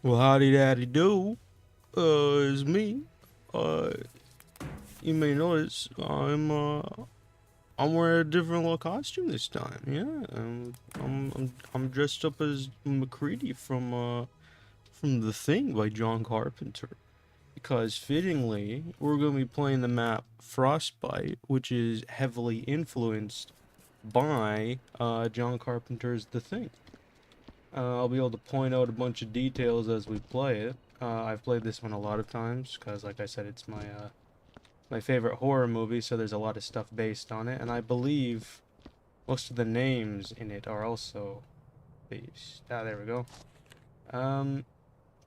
Well, howdy daddy do. It's me. Uh, you may notice I'm wearing a different little costume this time. Yeah, I'm dressed up as McCready from The Thing by John Carpenter. Because fittingly, we're gonna be playing the map Frostbite, which is heavily influenced by John Carpenter's The Thing. I'll be able to point out a bunch of details as we play it. I've played this one a lot of times because, like I said, it's my favorite horror movie, so there's a lot of stuff based on it, and I believe most of the names in it are also based. Ah, there we go.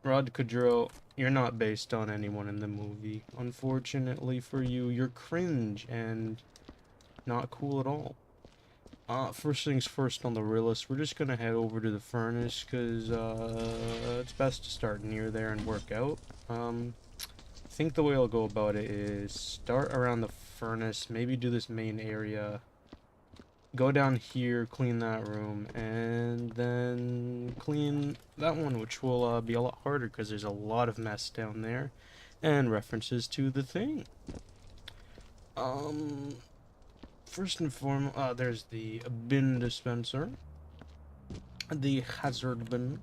Rod Kudrow, you're not based on anyone in the movie. Unfortunately for you, you're cringe and not cool at all. First things first on the realist, we're just gonna head over to the furnace, because, it's best to start near there and work out. I think the way I'll go about it is start around the furnace, maybe do this main area, go down here, clean that room, and then clean that one, which will, be a lot harder, because there's a lot of mess down there, and references to The Thing. First and foremost, there's the bin dispenser. The hazard bin.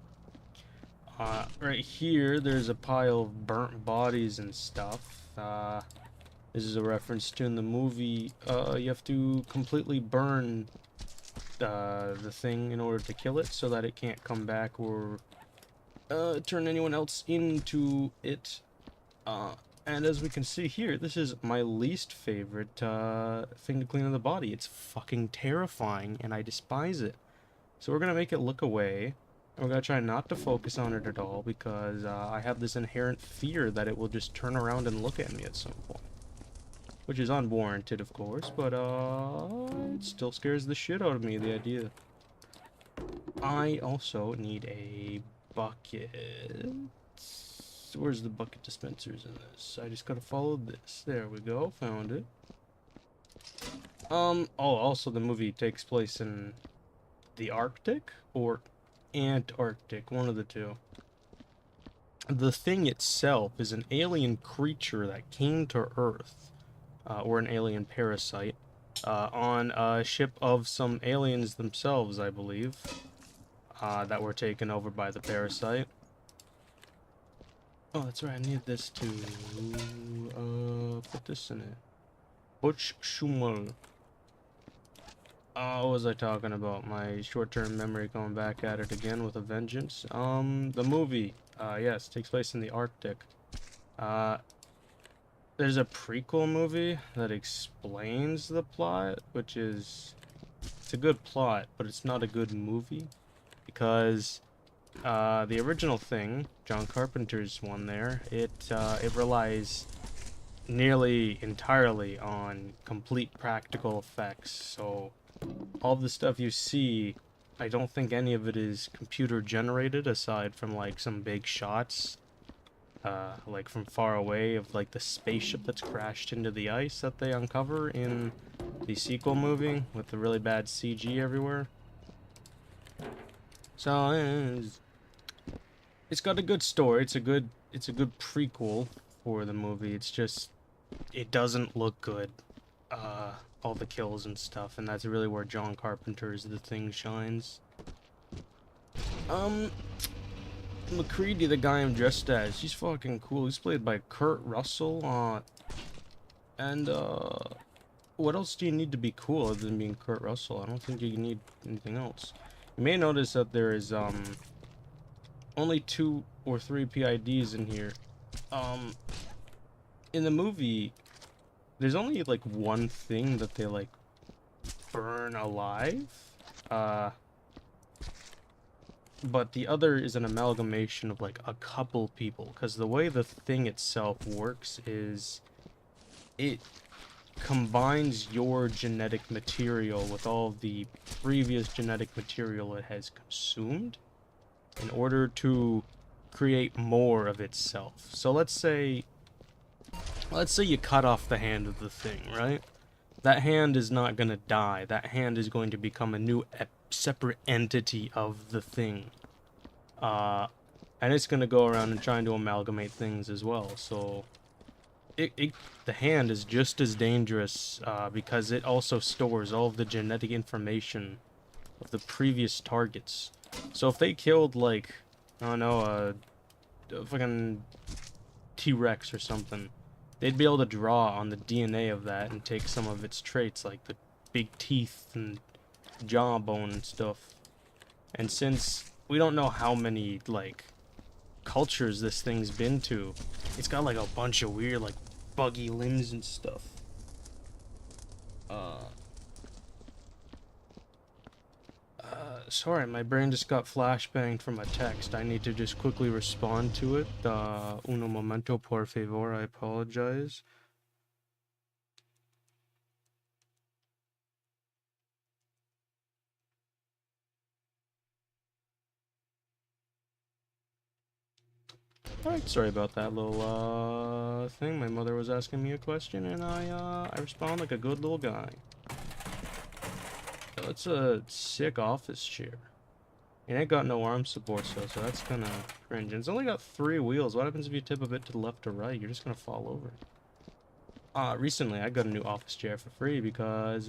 Right here, there's a pile of burnt bodies and stuff. This is a reference to in the movie, you have to completely burn the thing in order to kill it so that it can't come back or turn anyone else into it. And as we can see here, this is my least favorite thing to clean on the body. It's fucking terrifying, and I despise it. So we're gonna make it look away. We're gonna try not to focus on it at all, because I have this inherent fear that it will just turn around and look at me at some point. Which is unwarranted, of course, but it still scares the shit out of me, the idea. I also need a bucket. Where's the bucket dispensers in this? I just gotta follow this. There we go, found it. Oh, also the movie takes place in the Arctic or Antarctic, one of the two. The Thing itself is an alien creature that came to Earth, or an alien parasite, on a ship of some aliens themselves, I believe, that were taken over by the parasite. Oh, that's right, I need this to, put this in it. Butch Schummel. What was I talking about? My short-term memory going back at it again with a vengeance. The movie, yes, takes place in the Arctic. There's a prequel movie that explains the plot, which is, it's a good plot, but it's not a good movie, because the original Thing, John Carpenter's one there, it relies nearly entirely on complete practical effects. So all the stuff you see, I don't think any of it is computer generated, aside from like some big shots, like from far away, of like the spaceship that's crashed into the ice that they uncover in the sequel movie with the really bad CG everywhere. So it's got a good story. It's a good prequel for the movie. It's just, it doesn't look good. All the kills and stuff, and that's really where John Carpenter's The Thing shines. McCready, the guy I'm dressed as, he's fucking cool. He's played by Kurt Russell. And what else do you need to be cool other than being Kurt Russell? I don't think you need anything else. You may notice that there is only 2 or 3 PIDs in here. In the movie, there's only like one thing that they like burn alive. But the other is an amalgamation of like a couple people, because the way the Thing itself works is it combines your genetic material with all the previous genetic material it has consumed in order to create more of itself. So let's say you cut off the hand of the Thing, right? That hand is not gonna die. That hand is going to become a new separate entity of the Thing. and it's gonna go around and trying to amalgamate things as well. So the hand is just as dangerous because it also stores all of the genetic information of the previous targets. So if they killed, like, I don't know, a fucking T-Rex or something, they'd be able to draw on the DNA of that and take some of its traits, like the big teeth and jawbone and stuff. And since we don't know how many, like, cultures this thing's been to, it's got, like, a bunch of weird, like, buggy limbs and stuff. Sorry, my brain just got flashbanged from a text. I need to just quickly respond to it. Uno momento, por favor. I apologize. Alright, sorry about that little, thing. My mother was asking me a question, and I respond like a good little guy. So it's a sick office chair. It ain't got no arm support, so that's kinda cringe. And it's only got 3 wheels. What happens if you tip a bit to the left or right? You're just gonna fall over. Recently I got a new office chair for free because,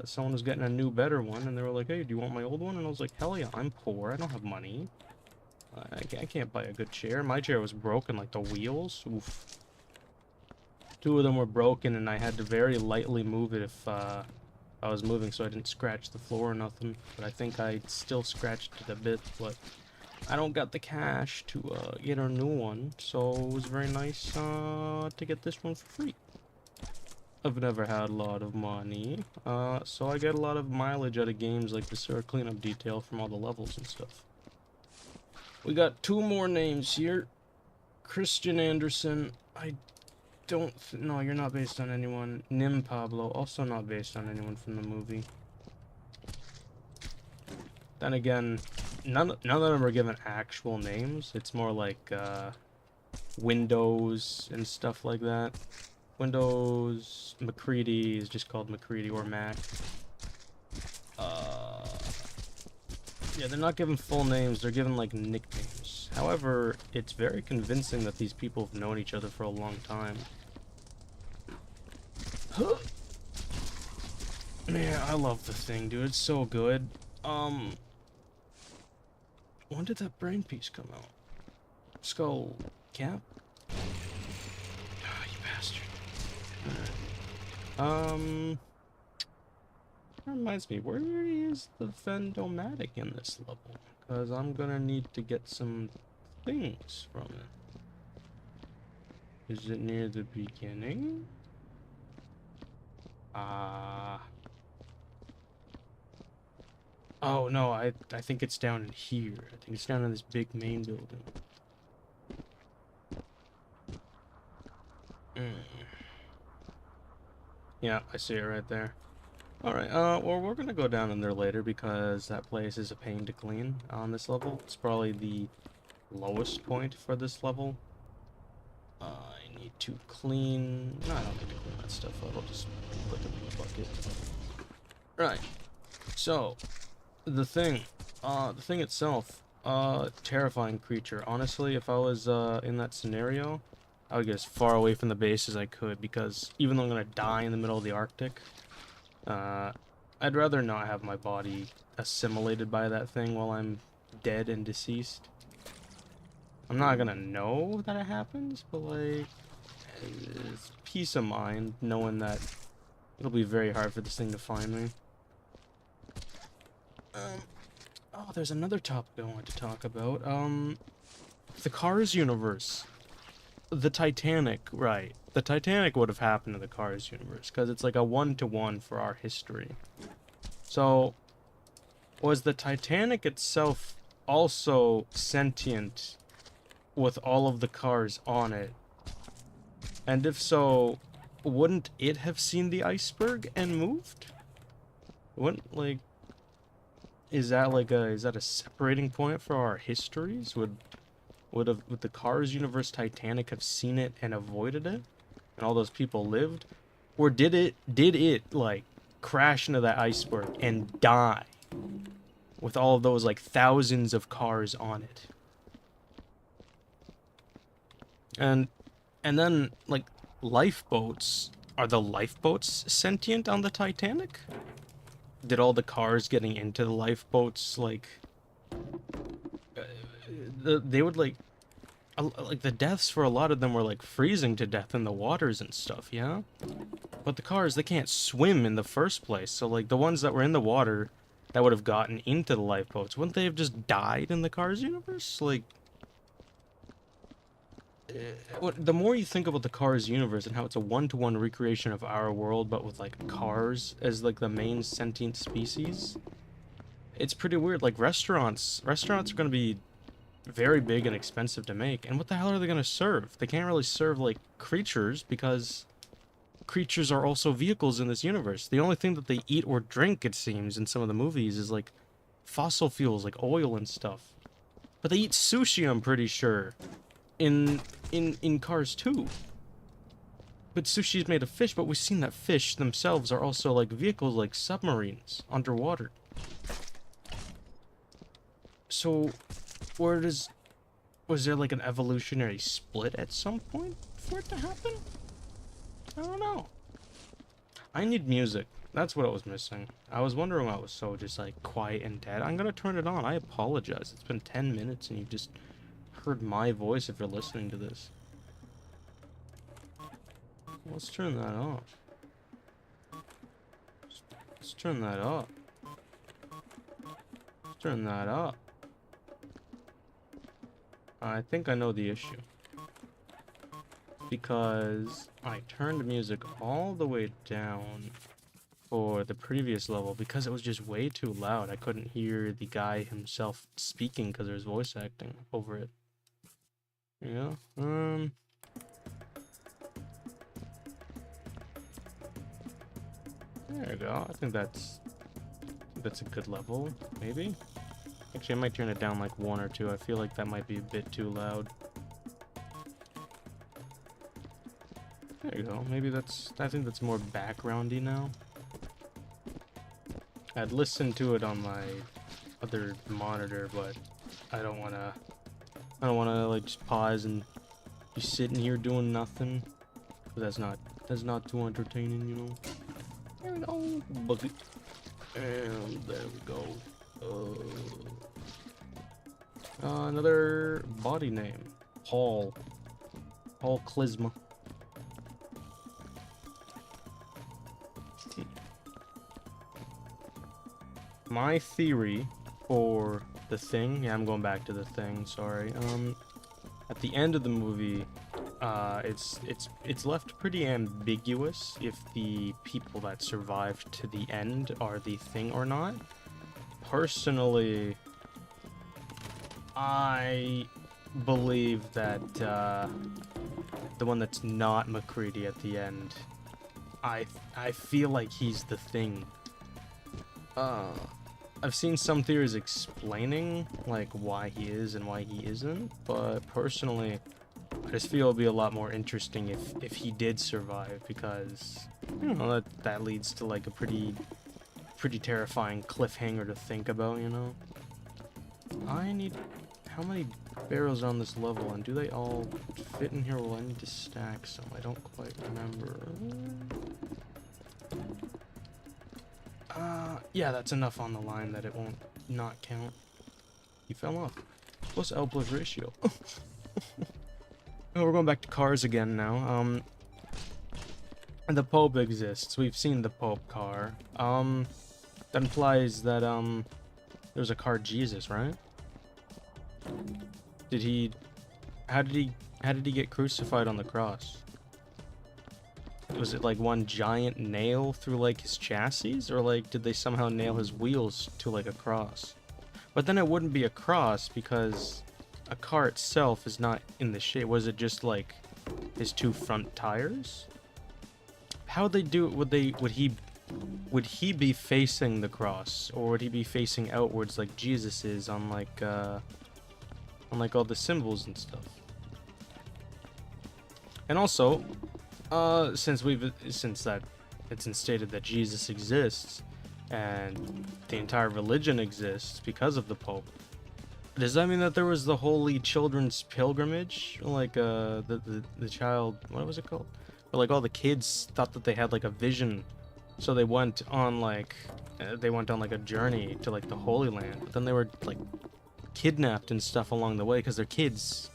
someone was getting a new, better one, and they were like, hey, do you want my old one? And I was like, hell yeah, I'm poor, I don't have money. I can't buy a good chair. My chair was broken, like the wheels. Oof. 2 of them were broken, and I had to very lightly move it if, I was moving, so I didn't scratch the floor or nothing. But I think I still scratched it a bit, but I don't got the cash to get a new one, so it was very nice to get this one for free. I've never had a lot of money, so I get a lot of mileage out of games like Viscera Cleanup Detail from all the levels and stuff. We got 2 more names here. Christian Anderson. I don't... No, you're not based on anyone. Nim Pablo, also not based on anyone from the movie. Then again, none of them are given actual names. It's more like, Windows and stuff like that. Windows, McCready is just called McCready or Mac. Yeah, they're not given full names, they're given, like, nicknames. However, it's very convincing that these people have known each other for a long time. Man, I love the thing, dude. It's so good. When did that brain piece come out? Skull cap? Ah, you bastard. That reminds me, where is the Vendomatic in this level? Because I'm gonna need to get some things from it. Is it near the beginning? Oh no, I think it's down in here. I think it's down in this big main building. Yeah, I see it right there. Alright, well, we're gonna go down in there later because that place is a pain to clean on this level. It's probably the lowest point for this level. I need to clean... No, I don't need to clean that stuff up. I'll just put them in the bucket. Right. So, the thing itself, terrifying creature. Honestly, if I was, in that scenario, I would get as far away from the base as I could, because even though I'm gonna die in the middle of the Arctic, I'd rather not have my body assimilated by that thing while I'm dead and deceased. I'm not gonna know that it happens, but, like, it's peace of mind knowing that it'll be very hard for this thing to find me. Oh, there's another topic I wanted to talk about. The Cars universe. The Titanic, right. The Titanic would have happened in the Cars universe, because it's like a 1-to-1 for our history. So, was the Titanic itself also sentient with all of the cars on it? And if so, wouldn't it have seen the iceberg and moved? Wouldn't, like... Is that a separating point for our histories? Would the Cars universe Titanic have seen it and avoided it? And all those people lived? Or did it like crash into that iceberg and die with all of those like thousands of cars on it? And then like lifeboats, are the lifeboats sentient on the Titanic? Did all the cars getting into the lifeboats like they would like the deaths for a lot of them were like freezing to death in the waters and stuff, yeah? But the cars, they can't swim in the first place, so like the ones that were in the water that would have gotten into the lifeboats, wouldn't they have just died in the Cars universe? Like, the more you think about the Cars universe and how it's a one-to-one recreation of our world, but with like cars as like the main sentient species, it's pretty weird. Like restaurants are going to be very big and expensive to make, and what the hell are they going to serve? They can't really serve like creatures because creatures are also vehicles in this universe. The only thing that they eat or drink, it seems, in some of the movies is like fossil fuels, like oil and stuff. But they eat sushi, I'm pretty sure, in Cars 2. But sushi is made of fish, but we've seen that fish themselves are also like vehicles, like submarines underwater. So, was there like an evolutionary split at some point for it to happen? I don't know. I need music. That's what I was missing. I was wondering why it was so just like quiet and dead. I'm gonna turn it on. I apologize. It's been 10 minutes and you've just heard my voice if you're listening to this. Let's turn that off. Let's turn that up. Let's turn that up. I think I know the issue. Because I turned music all the way down for the previous level because it was just way too loud. I couldn't hear the guy himself speaking because there's voice acting over it. Yeah, there you go. I think that's a good level, maybe. Actually, I might turn it down like 1 or 2. I feel like that might be a bit too loud. There you go. Maybe I think that's more backgroundy now. I'd listen to it on my other monitor, but I don't wanna like just pause and be sitting here doing nothing. That's not too entertaining, you know. There we go. Bucket. And there we go. Another body name. Paul Klisma. My theory for The Thing, yeah, I'm going back to The Thing, sorry. At the end of the movie, it's left pretty ambiguous if the people that survived to the end are the Thing or not. Personally, I believe that the one that's not McCready at the end, I feel like he's the Thing. I've seen some theories explaining like why he is and why he isn't, but personally, I just feel it'd be a lot more interesting if he did survive, because you know that leads to like a pretty terrifying cliffhanger to think about, you know. How many barrels on this level, and do they all fit in here? Well, I need to stack some. I don't quite remember. Yeah, that's enough on the line that it won't not count. He fell off. Plus L plus ratio. Oh, we're going back to cars again now. And the Pope exists. We've seen the Pope car. That implies that, there's a car Jesus, right? How did he get crucified on the cross? Was it like one giant nail through like his chassis, or like did they somehow nail his wheels to like a cross? But then it wouldn't be a cross because a car itself is not in the shape. Was it just like his 2 front tires? How'd they do it? Would he be facing the cross, or would he be facing outwards like Jesus is on like all the symbols and stuff? And also, since that it's instated that Jesus exists and the entire religion exists because of the Pope, Does that mean that there was the Holy Children's Pilgrimage? Like, the child, what was it called? Where, like, all the kids thought that they had, like, a vision. So they went on, like, a journey to, like, the Holy Land. But then they were, like, kidnapped and stuff along the way because they're kids.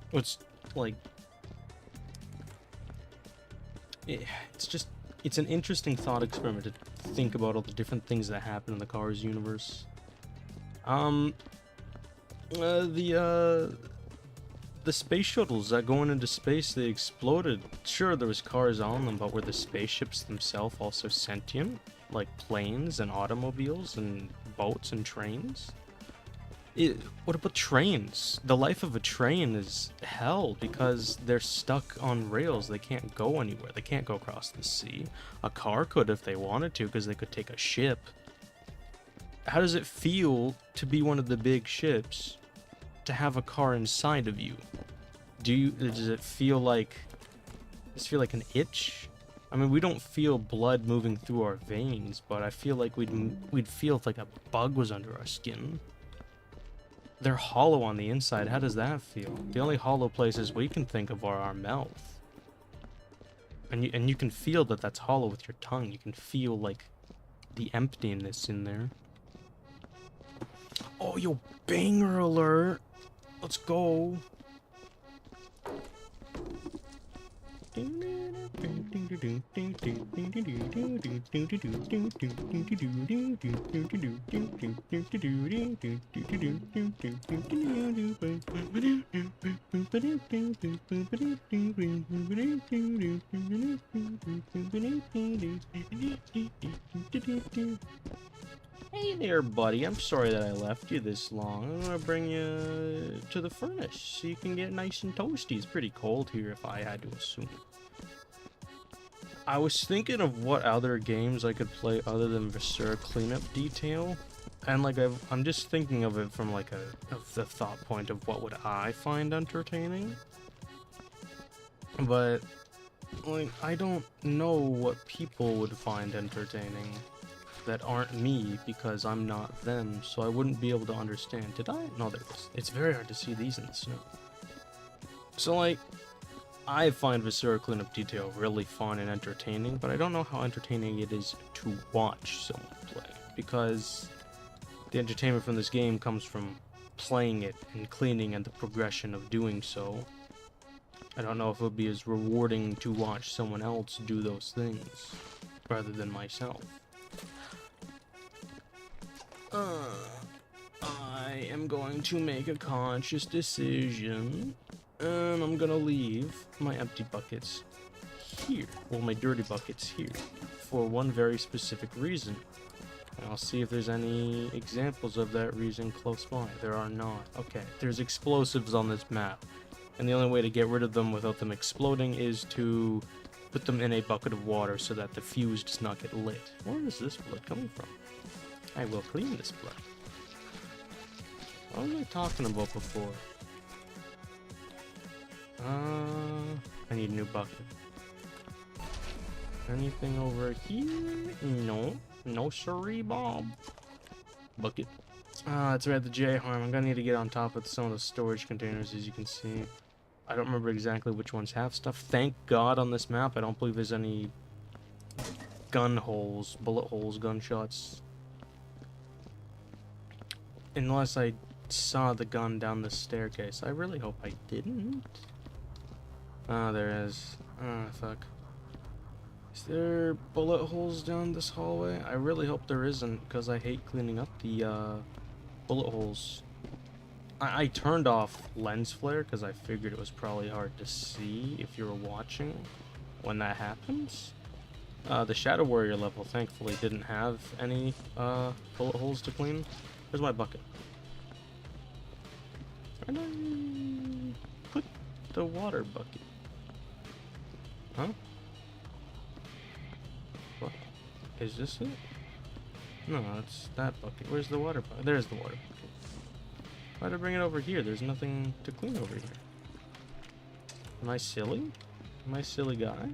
Which, like, it's just, it's an interesting thought experiment to think about all the different things that happen in the Cars universe. The space shuttles that going into space, they exploded. Sure, there was cars on them, but were the spaceships themselves also sentient? Like planes and automobiles and boats and trains? What about trains? The life of a train is hell because they're stuck on rails. They can't go anywhere. They can't go across the sea. A car could if they wanted to because they could take a ship. How does it feel to be one of the big ships? To have a car inside of you? Does it feel like... Does it feel like an itch? I mean, we don't feel blood moving through our veins, but I feel like we'd feel if like a bug was under our skin. They're hollow on the inside. How does that feel? The only hollow places we can think of are our mouth. And you can feel that that's hollow with your tongue. You can feel like the emptiness in there. Oh, yo, banger alert! Let's go. Hey there, buddy. I'm sorry that I left you this long. I'm gonna bring you to the furnace so you can get nice and toasty. It's pretty cold here, if I had to assume. I was thinking of what other games I could play other than Viscera Cleanup Detail, and like I'm just thinking of it from like the thought point of what would I find entertaining. But like I don't know what people would find entertaining that aren't me because I'm not them, so I wouldn't be able to understand. Did I? No, there it is. It's very hard to see these in the snow. So like, I find Viscera Cleanup Detail really fun and entertaining, but I don't know how entertaining it is to watch someone play, because the entertainment from this game comes from playing it and cleaning and the progression of doing so. I don't know if it would be as rewarding to watch someone else do those things rather than myself. I am going to make a conscious decision, and I'm gonna leave my empty buckets here, well, my dirty buckets here, for one very specific reason. And I'll see if there's any examples of that reason close by. There are not. Okay, there's explosives on this map, and the only way to get rid of them without them exploding is to put them in a bucket of water so that the fuse does not get lit. Where is this blood coming from? I will clean this blood. What was I talking about before? I need a new bucket. Anything over here? No. No siree, Bob. Bucket. That's right, the J-Harm. I'm gonna need to get on top of some of the storage containers, as you can see. I don't remember exactly which ones have stuff. Thank God on this map, I don't believe there's any gun holes, bullet holes, gunshots. Unless I saw the gun down the staircase. I really hope I didn't. Ah, there is. Ah, fuck. Is there bullet holes down this hallway? I really hope there isn't, because I hate cleaning up the bullet holes. I turned off lens flare because I figured it was probably hard to see if you were watching when that happens. The Shadow Warrior level thankfully didn't have any bullet holes to clean. Where's my bucket? Where did I put the water bucket? Huh? What? Is this it? No, it's that bucket. Where's the water bucket? There's the water bucket. Why'd I bring it over here? There's nothing to clean over here. Am I silly? Am I a silly guy?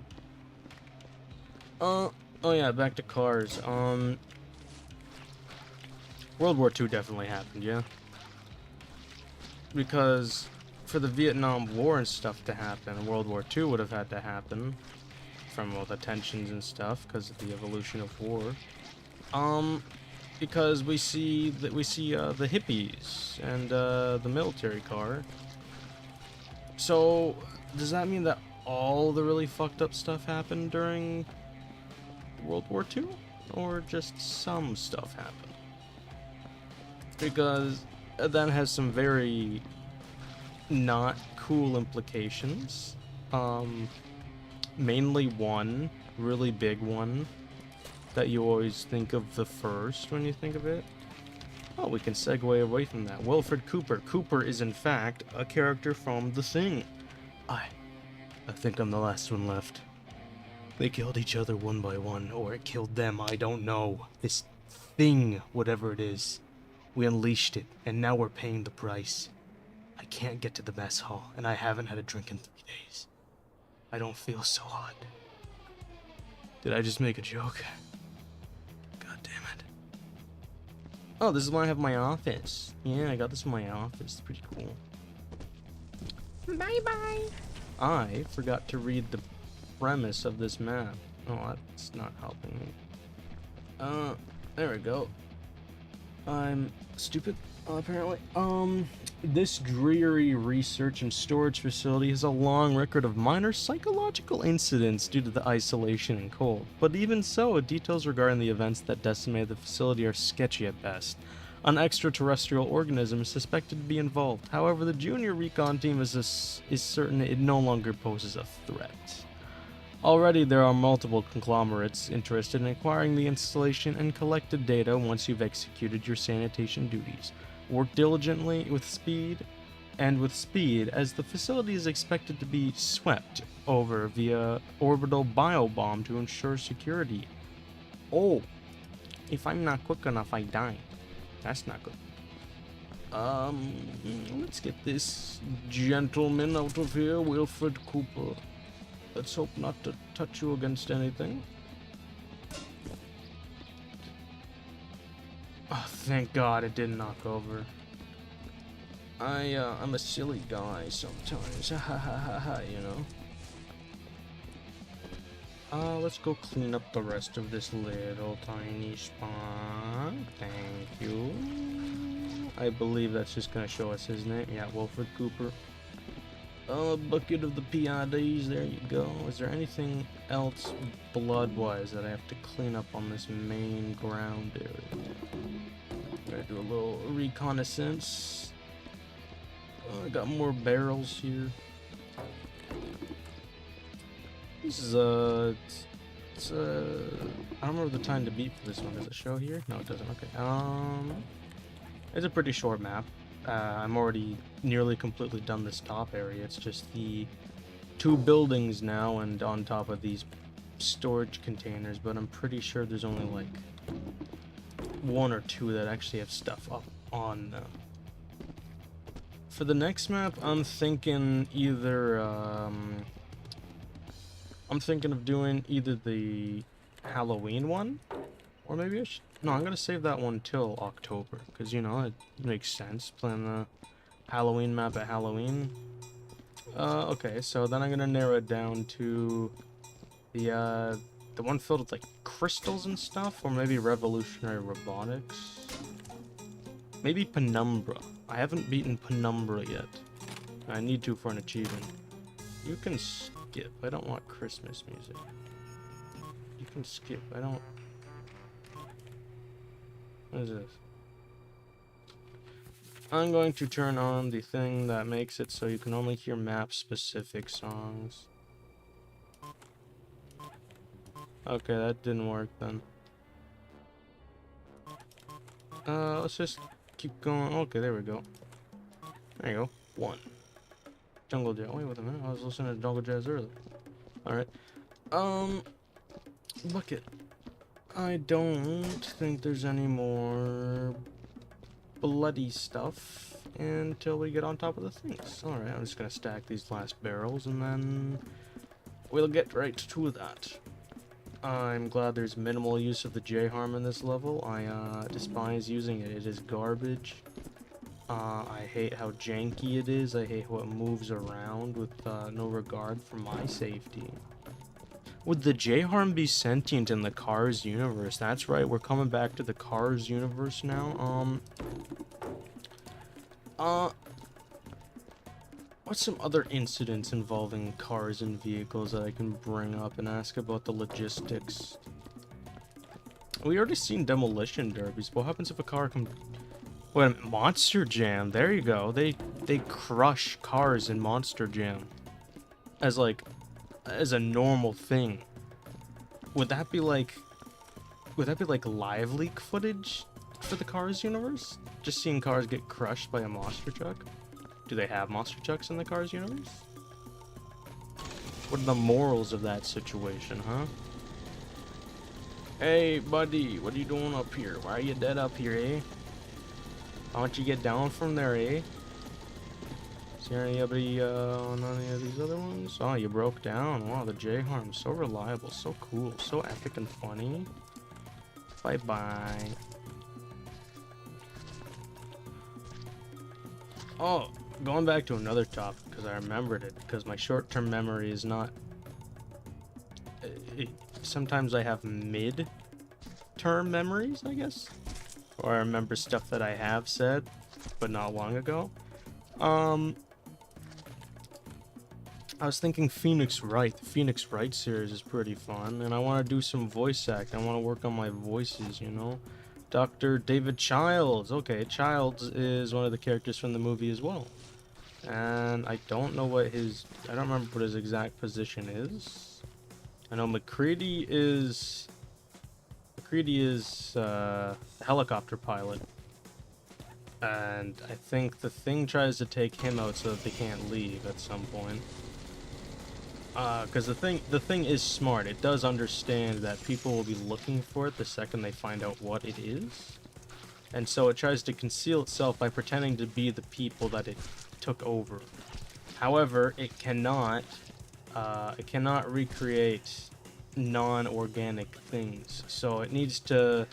Oh yeah, back to cars. World War II definitely happened, yeah? because for the Vietnam War and stuff to happen, World War II would have had to happen from all the tensions and stuff because of the evolution of war. Because we see the hippies and the military car. So does that mean that all the really fucked up stuff happened during World War II, or just some stuff happened? Because that has some very not cool implications. Mainly one really big one that you always think of the first when you think of it. Oh, we can segue away from that. Wilfred Cooper. Cooper is in fact a character from The Thing. I think I'm the last one left. They killed each other one by one, or it killed them, I don't know. This thing, whatever it is. We unleashed it, and now we're paying the price. I can't get to the mess hall, and I haven't had a drink in 3 days. I don't feel so hot. Did I just make a joke? God damn it. Oh, this is why I have my office. Yeah, I got this in my office. It's pretty cool. Bye-bye. I forgot to read the premise of this map. Oh, that's not helping me. There we go. I'm stupid, apparently. This dreary research and storage facility has a long record of minor psychological incidents due to the isolation and cold. But even so, details regarding the events that decimated the facility are sketchy at best. An extraterrestrial organism is suspected to be involved. However, the junior recon team is certain it no longer poses a threat. Already there are multiple conglomerates interested in acquiring the installation and collected data once you've executed your sanitation duties. Work diligently with speed, as the facility is expected to be swept over via orbital biobomb to ensure security. Oh, if I'm not quick enough, I die. That's not good. Let's get this gentleman out of here, Wilfred Cooper. Let's hope not to touch you against anything. Oh, thank God it didn't knock over. I'm a silly guy sometimes. Ha ha ha ha ha, you know. Let's go clean up the rest of this little tiny spot. Thank you. I believe that's just gonna show us his name. Yeah, Wilfred Cooper. A bucket of the PIDs, there you go. Is there anything else blood-wise that I have to clean up on this main ground area? I'm gonna do a little reconnaissance. I got more barrels here. This is I don't remember the time to beat for this one. Does it show here? No, it doesn't. Okay. It's a pretty short map. I'm already nearly completely done this top area. It's just the 2 buildings now and on top of these storage containers, but I'm pretty sure there's only like 1 or 2 that actually have stuff up on them. For the next map, I'm thinking either I'm thinking of doing either the Halloween one, or maybe no, I'm gonna save that one till October, because you know, it makes sense playing the Halloween map at Halloween. Okay, so then I'm gonna narrow it down to the one filled with like crystals and stuff, or maybe Revolutionary Robotics. Maybe Penumbra. I haven't beaten Penumbra yet. I need to for an achievement. You can skip. I don't want Christmas music. You can skip. I don't... What is this? I'm going to turn on the thing that makes it so you can only hear map-specific songs. Okay, that didn't work then. Let's just keep going. Okay, there we go. There you go. 1. Jungle Jazz. Wait a minute. I was listening to Jungle Jazz earlier. Alright. Bucket. I don't think there's any more bloody stuff until we get on top of the things. Alright, I'm just gonna stack these last barrels and then we'll get right to that. I'm glad there's minimal use of the J-Harm in this level. I despise using it. It is garbage. I hate how janky it is. I hate how it moves around with no regard for my safety. Would the J-Harm be sentient in the Cars universe? That's right, we're coming back to the Cars universe now. What's some other incidents involving cars and vehicles that I can bring up and ask about the logistics? We already seen demolition derbies. What happens if a car comes... Wait a minute, Monster Jam. There you go. They crush cars in Monster Jam as a normal thing. Would that be like live leak footage for the Cars universe? Just seeing cars get crushed by a monster truck? Do they have monster trucks in the Cars universe? What are the morals of that situation, huh? Hey, buddy, what are you doing up here? Why are you dead up here, eh? Why don't you get down from there, eh? Is there anybody on any of these other ones? Oh, you broke down. Wow, the J-Harm, so reliable, so cool, so epic and funny. Bye-bye. Oh, going back to another topic, because I remembered it, because my short-term memory is not... sometimes I have mid-term memories, I guess? Or I remember stuff that I have said, but not long ago. I was thinking Phoenix Wright. The Phoenix Wright series is pretty fun, and I want to do some voice act. I want to work on my voices, you know? Dr. David Childs. Okay, Childs is one of the characters from the movie as well. And I don't know what his... I don't remember what his exact position is. I know McCready is a helicopter pilot. And I think the Thing tries to take him out so that they can't leave at some point. Because the thing is smart. It does understand that people will be looking for it the second they find out what it is. And so it tries to conceal itself by pretending to be the people that it took over. However, it cannot recreate non-organic things. So it needs to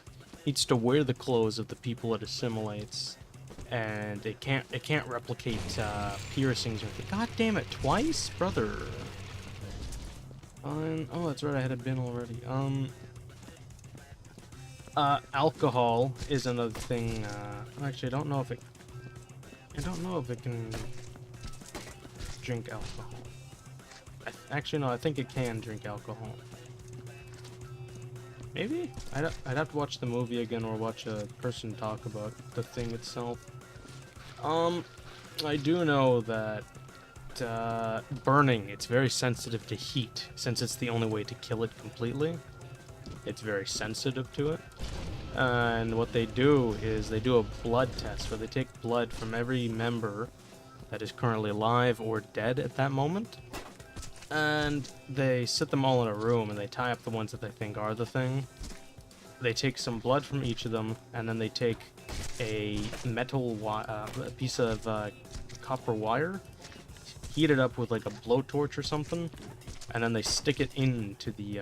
wear the clothes of the people it assimilates. And it can't replicate piercings or anything. God damn it, twice, brother. Oh, that's right, I had a bin already. Alcohol is another thing. Actually, I don't know if it can drink alcohol. Actually, no, I think it can drink alcohol. Maybe? I'd have to watch the movie again or watch a person talk about the thing itself. I do know that burning, it's very sensitive to heat. Since it's the only way to kill it completely, it's very sensitive to it. And what they do is they do a blood test where they take blood from every member that is currently alive or dead at that moment. And they sit them all in a room and they tie up the ones that they think are the thing. They take some blood from each of them, and then they take a a piece of copper wire, heat it up with like a blowtorch or something, and then they stick it into the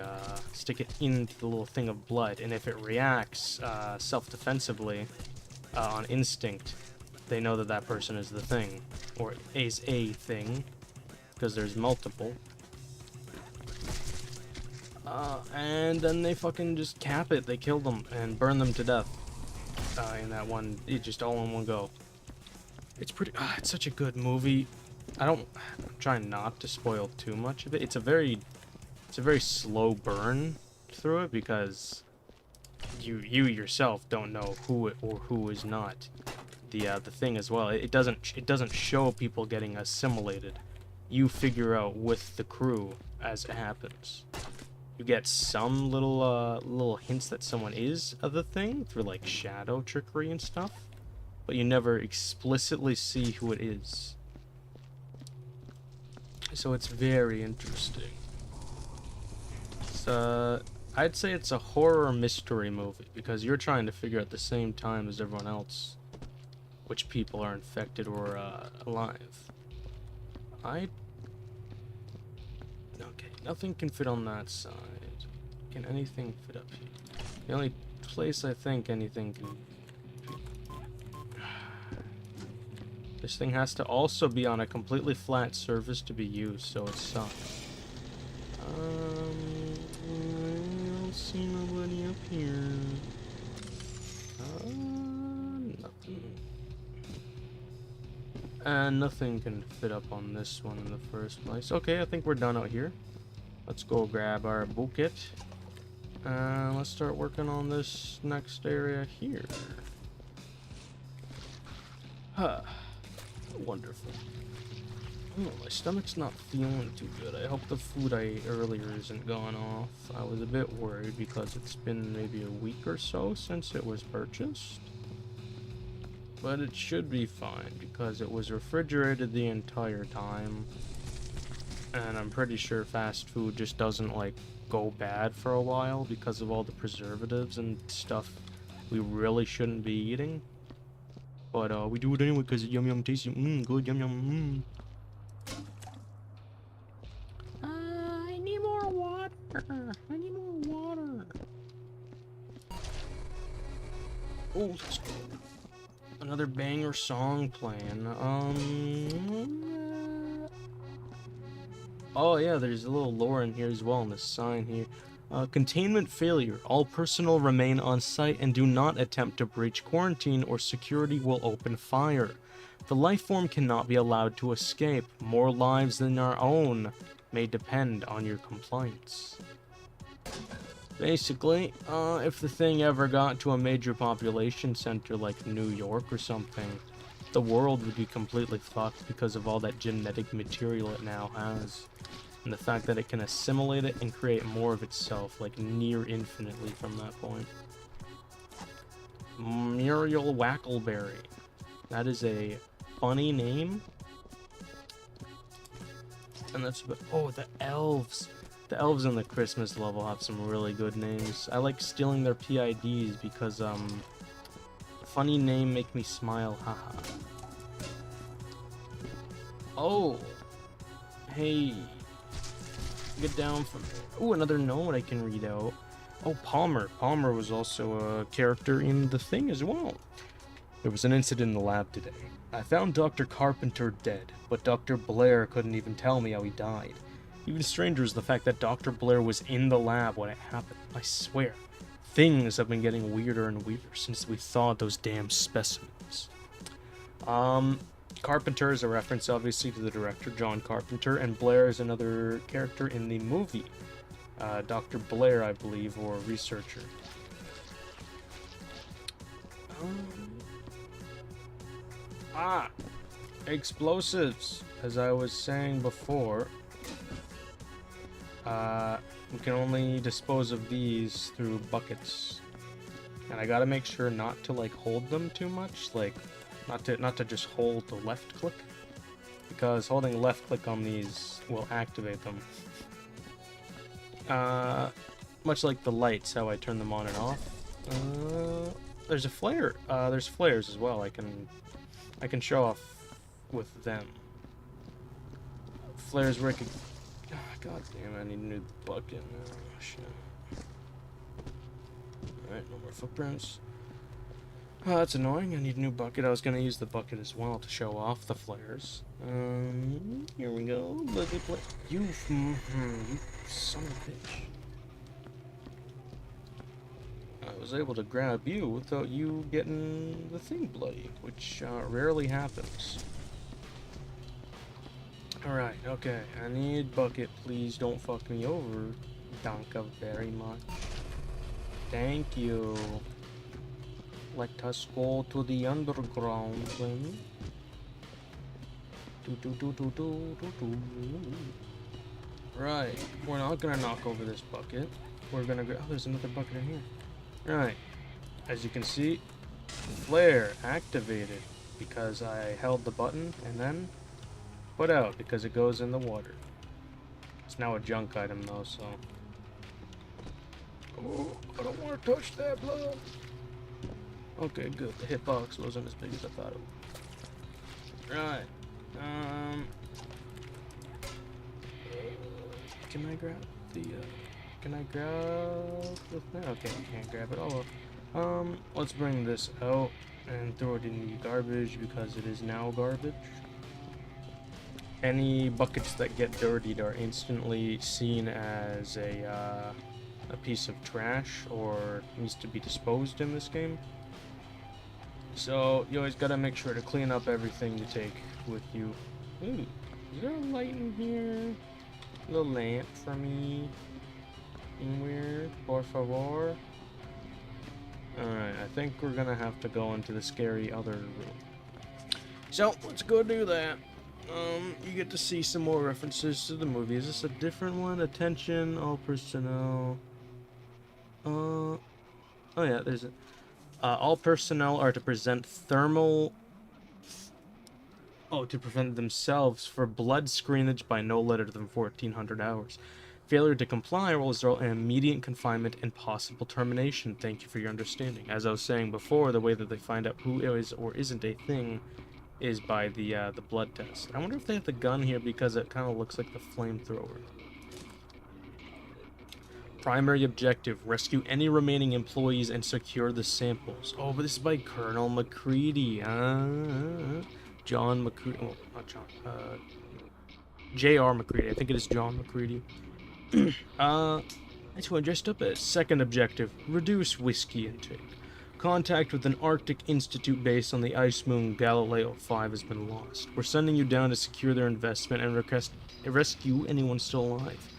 little thing of blood. And if it reacts self-defensively on instinct, they know that that person is the thing, or is a thing, because there's multiple. And then they fucking just cap it. They kill them and burn them to death in that one, just all in one go. It's pretty. It's such a good movie. I'm trying not to spoil too much of it. It's a very slow burn through it because you yourself don't know who or who is not the thing as well. It doesn't show people getting assimilated. You figure out with the crew as it happens. You get some little hints that someone is the thing through like shadow trickery and stuff, but you never explicitly see who it is. So it's very interesting. I'd say it's a horror mystery movie because you're trying to figure out at the same time as everyone else which people are infected or alive. Okay, nothing can fit on that side. Can anything fit up here? The only place I think anything can... This thing has to also be on a completely flat surface to be used, so it sucks. I don't see nobody up here. Nothing. And nothing can fit up on this one in the first place. Okay, I think we're done out here. Let's go grab our bucket. And let's start working on this next area here. Huh. Wonderful. Oh, my stomach's not feeling too good. I hope the food I ate earlier isn't gone off. I was a bit worried because it's been maybe a week or so since it was purchased. But it should be fine because it was refrigerated the entire time. And I'm pretty sure fast food just doesn't like go bad for a while because of all the preservatives and stuff we really shouldn't be eating. But we do it anyway because it's yum yum tasty. Good yum yum. I need more water. I need more water. Oh, let's go. Another banger song playing. Oh yeah, there's a little lore in here as well in this sign here. Containment failure. All personnel remain on site and do not attempt to breach quarantine or security will open fire. The life form cannot be allowed to escape. More lives than our own may depend on your compliance. Basically, if the thing ever got to a major population center like New York or something, the world would be completely fucked because of all that genetic material it now has. And the fact that it can assimilate it and create more of itself, like near infinitely from that point. Muriel Wackleberry. That is a funny name. And that's about, oh, the elves. The elves in the Christmas level have some really good names. I like stealing their PIDs because, funny name make me smile, haha. Oh, hey, get down from there. Ooh, another note I can read out. Oh, Palmer. Palmer was also a character in the thing as well. There was an incident in the lab today. I found Dr. Carpenter dead, but Dr. Blair couldn't even tell me how he died. Even stranger is the fact that Dr. Blair was in the lab when it happened. I swear, things have been getting weirder and weirder since we thawed those damn specimens. Carpenter is a reference, obviously, to the director, John Carpenter, and Blair is another character in the movie. Dr. Blair, I believe, or researcher. Explosives. As I was saying before, we can only dispose of these through buckets. And I gotta make sure not to, like, hold them too much, like, not to just hold the left click, because holding left click on these will activate them. Much like the lights, how I turn them on and off. There's a flare. There's flares as well. I can show off with them. Flares where I can. God damn it! I need a new bucket. Oh, shit. All right, no more footprints. Oh, that's annoying. I need a new bucket. I was gonna use the bucket as well to show off the flares. Here we go. Bucket play. You son of a bitch. I was able to grab you without you getting the thing bloody, which rarely happens. Alright, okay. I need bucket. Please don't fuck me over. Danke very much. Thank you. Let us go to the underground then. Right, we're not gonna knock over this bucket. We're gonna go. Oh, there's another bucket in here. Right, as you can see, flare activated because I held the button and then put out because it goes in the water. It's now a junk item though, so. Oh, I don't want to touch that blood. Okay, good. The hitbox wasn't as big as I thought it would. Right. Can I grab the, can I grab the thing? Okay, I can't grab it. Oh well. Let's bring this out. and throw it in the garbage because it is now garbage. Any buckets that get dirtied are instantly seen as a piece of trash or needs to be disposed in this game. So you always gotta make sure to clean up everything you take with you. Ooh, is there a light in here? A little lamp for me. Anywhere, por favor. Alright, I think we're gonna have to go into the scary other room. So, let's go do that. You get to see some more references to the movie. Is this a different one? Attention, all personnel. Oh yeah, there's it. All personnel are to present thermal... to prevent themselves for blood screenage by no later than 1400 hours. Failure to comply will result in immediate confinement and possible termination. Thank you for your understanding. As I was saying before, the way that they find out who is or isn't a thing is by the blood test. I wonder if they have the gun here because it kind of looks like the flamethrower. Primary objective, rescue any remaining employees and secure the samples. Oh, but this is by Colonel McCready. John McCready. Oh, not John. J.R. McCready. I think it is John McCready. That's what I dressed up as. Second objective, reduce whiskey intake. Contact with an Arctic Institute base on the ice moon Galileo 5 has been lost. We're sending you down to secure their investment and rescue anyone still alive.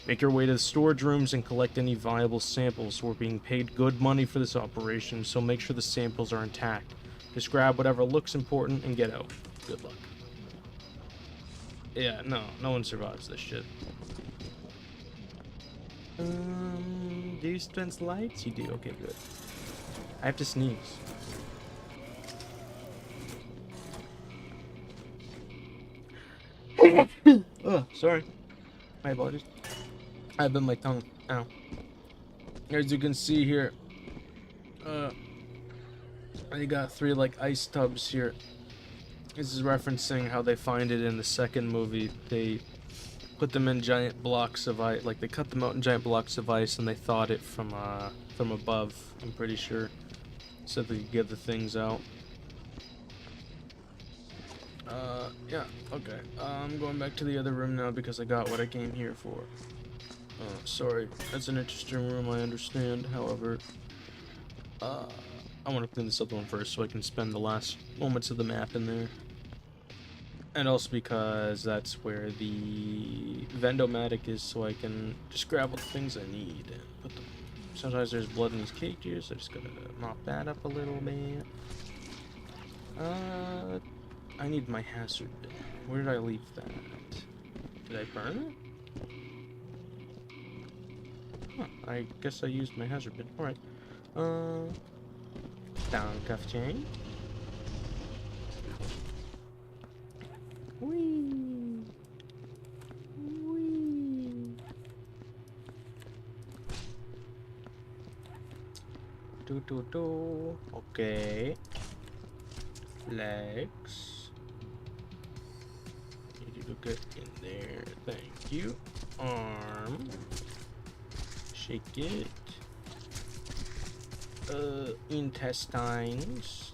Make your way to the storage rooms and collect any viable samples. We're being paid good money for this operation, so make sure the samples are intact. Just grab whatever looks important and get out. Good luck. Yeah, no one survives this shit. Do you sense lights? You do, okay, good. I have to sneeze. Oh, sorry. My apologies. I bit my tongue. Ow. As you can see here, I got 3 like ice tubs here. This is referencing how they find it in the second movie. They put them in giant blocks of ice, like they cut them out in giant blocks of ice, and they thawed it from above. I'm pretty sure, so they could get the things out. Yeah, okay. I'm going back to the other room now because I got what I came here for. Sorry, that's an interesting room, I understand. However, I want to clean this other one first so I can spend the last moments of the map in there. And also because that's where the Vendomatic is, so I can just grab all the things I need and put them. Sometimes there's blood in these cages, so I just gotta mop that up a little bit. I need my hazard bin. Where did I leave that? Did I burn it? Huh, I guess I used my hazard bin. Alright. Down cuff chain. Whee! Whee! Do. Okay. Legs. Need to get in there. Thank you. Arm. Shake it. Intestines.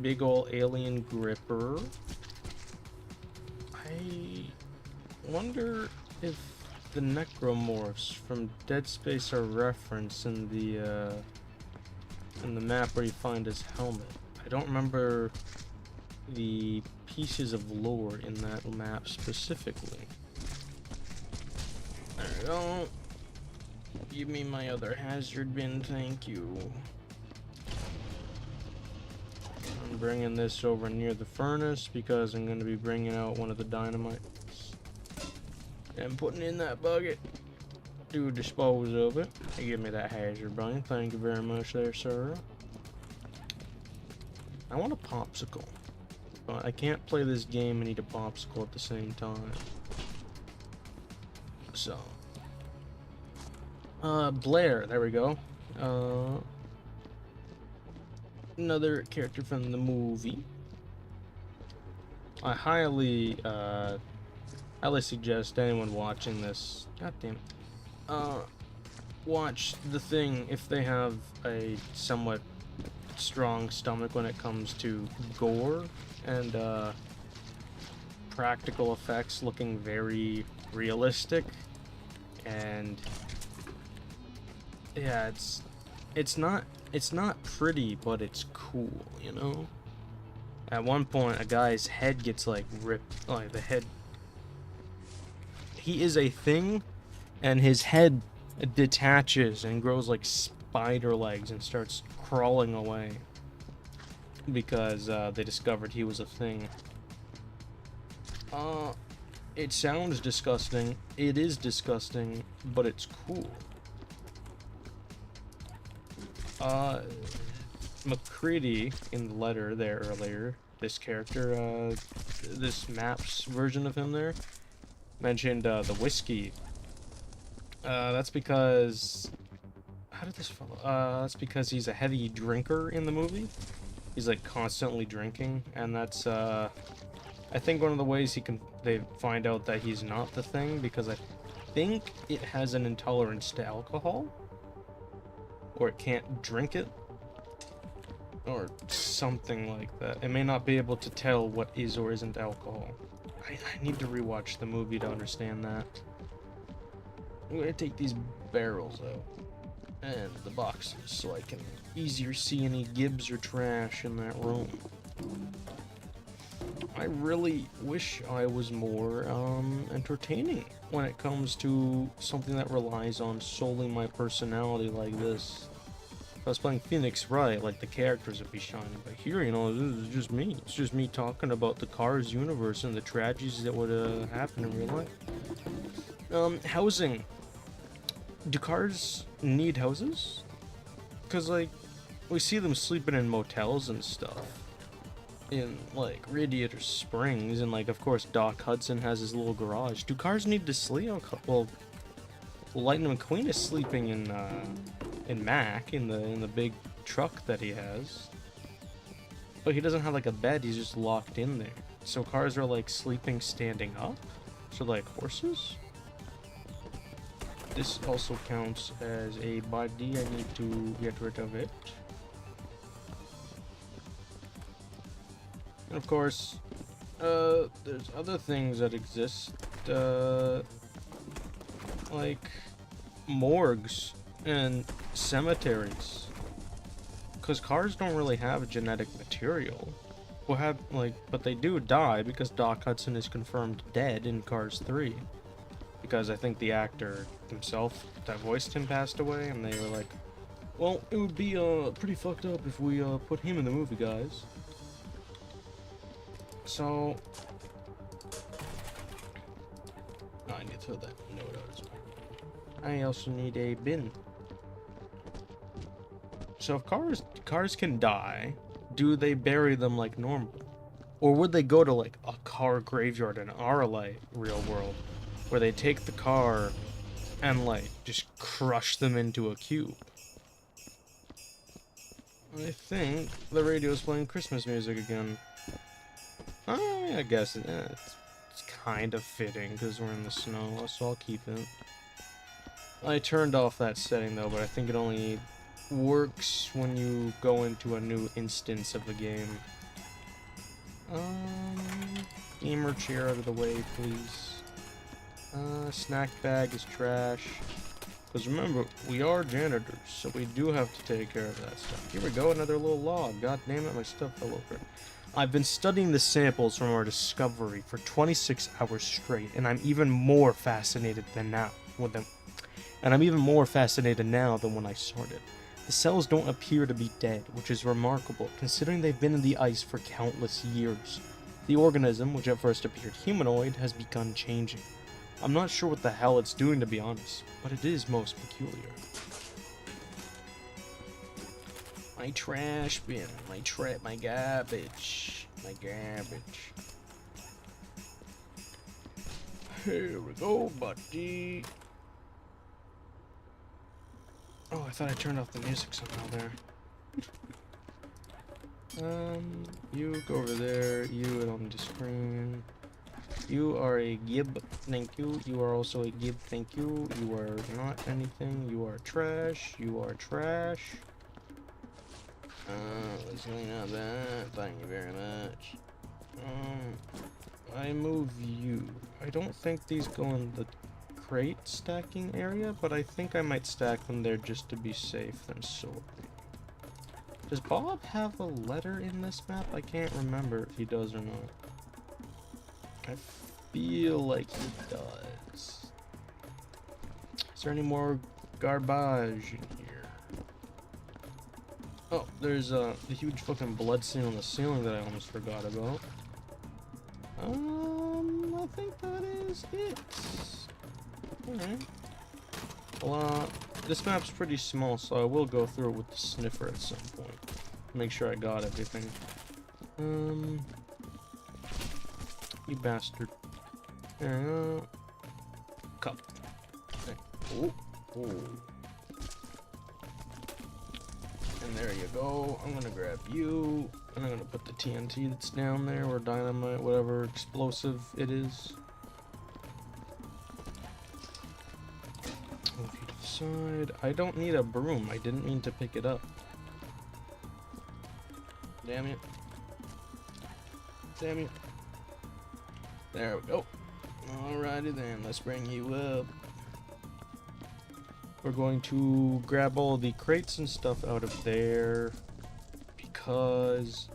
Big ol' alien gripper. I wonder if the necromorphs from Dead Space are referenced in the map where you find his helmet. I don't remember the pieces of lore in that map specifically. There we go. Give me my other hazard bin, thank you. I'm bringing this over near the furnace because I'm going to be bringing out one of the dynamites and putting in that bucket to dispose of it. Hey, give me that hazard bin, thank you very much there, sir. I want a popsicle, but I can't play this game and eat a popsicle at the same time. So, Blair, there we go. Another character from the movie. I highly suggest anyone watching this, watch The Thing if they have a somewhat strong stomach when it comes to gore and practical effects looking very realistic. And yeah, it's not pretty, but it's cool, you know? At one point, a guy's head gets, like, ripped, like, the head... He is a thing, and his head detaches and grows like spider legs and starts crawling away. Because, they discovered he was a thing. It sounds disgusting. It is disgusting, but it's cool. McCready, in the letter there earlier, this character, this map's version of him there, mentioned, the whiskey. That's because... How did this follow? That's because he's a heavy drinker in the movie. He's, like, constantly drinking, and that's, I think one of the ways they find out that he's not the thing, because I think it has an intolerance to alcohol. Or it can't drink it. Or something like that. It may not be able to tell what is or isn't alcohol. I need to rewatch the movie to understand that. I'm gonna take these barrels out. And the boxes, so I can easier see any gibs or trash in that room. I really wish I was more, entertaining when it comes to something that relies on solely my personality like this. If I was playing Phoenix Wright, like, the characters would be shining, but here, you know, this is just me. It's just me talking about the Cars universe and the tragedies that would, happen in real life. Housing. Do cars need houses? Because, like, we see them sleeping in motels and stuff. In, like, Radiator Springs, and, like, of course, Doc Hudson has his little garage. Do cars need to sleep? Well, Lightning McQueen is sleeping in Mac, in the big truck that he has. But he doesn't have, like, a bed, he's just locked in there. So cars are, like, sleeping standing up? So, like, horses? This also counts as a body. I need to get rid of it. And of course, there's other things that exist, like morgues and cemeteries. Because cars don't really have genetic material. But they do die because Doc Hudson is confirmed dead in Cars 3. Because I think the actor himself that voiced him passed away, and they were like, well, it would be pretty fucked up if we put him in the movie, guys. So I need to throw that note out as well. I also need a bin. So if cars can die, do they bury them like normal? Or would they go to like a car graveyard in our like real world? Where they take the car and, like, just crush them into a cube. I think the radio's playing Christmas music again. I guess it's kind of fitting, because we're in the snow, so I'll keep it. I turned off that setting, though, but I think it only works when you go into a new instance of the game. Gamer chair out of the way, please. Snack bag is trash. Because remember, we are janitors, so we do have to take care of that stuff. Here we go, another little log. God damn it, my stuff fell over. I've been studying the samples from our discovery for 26 hours straight, and I'm even more fascinated than now with them. And I'm even more fascinated now than when I started. The cells don't appear to be dead, which is remarkable, considering they've been in the ice for countless years. The organism, which at first appeared humanoid, has begun changing. I'm not sure what the hell it's doing, to be honest, but it is most peculiar. My trash bin, my garbage, Here we go, buddy. Oh, I thought I turned off the music somehow there. You go over there, you on the screen. You are a gib, thank you. You are also a gib, thank you. You are not anything. You are trash. You are trash. Let's clean up that. Thank you very much. I move you. I don't think these go in the crate stacking area, but I think I might stack them there just to be safe and sorted. Does Bob have a letter in this map? I can't remember if he does or not. I feel like he does. Is there any more garbage in here? Oh, there's the huge fucking blood stain on the ceiling that I almost forgot about. I think that is it. Alright. Well, this map's pretty small, so I will go through it with the sniffer at some point. Make sure I got everything. You bastard. There we go. Cup. Okay. Oh. And there you go. I'm gonna grab you, and I'm gonna put the TNT that's down there, or dynamite, whatever explosive it is. Move you to the side. I don't need a broom. I didn't mean to pick it up. Damn it. Damn it. There we go. Alrighty then, let's bring you up. We're going to grab all the crates and stuff out of there because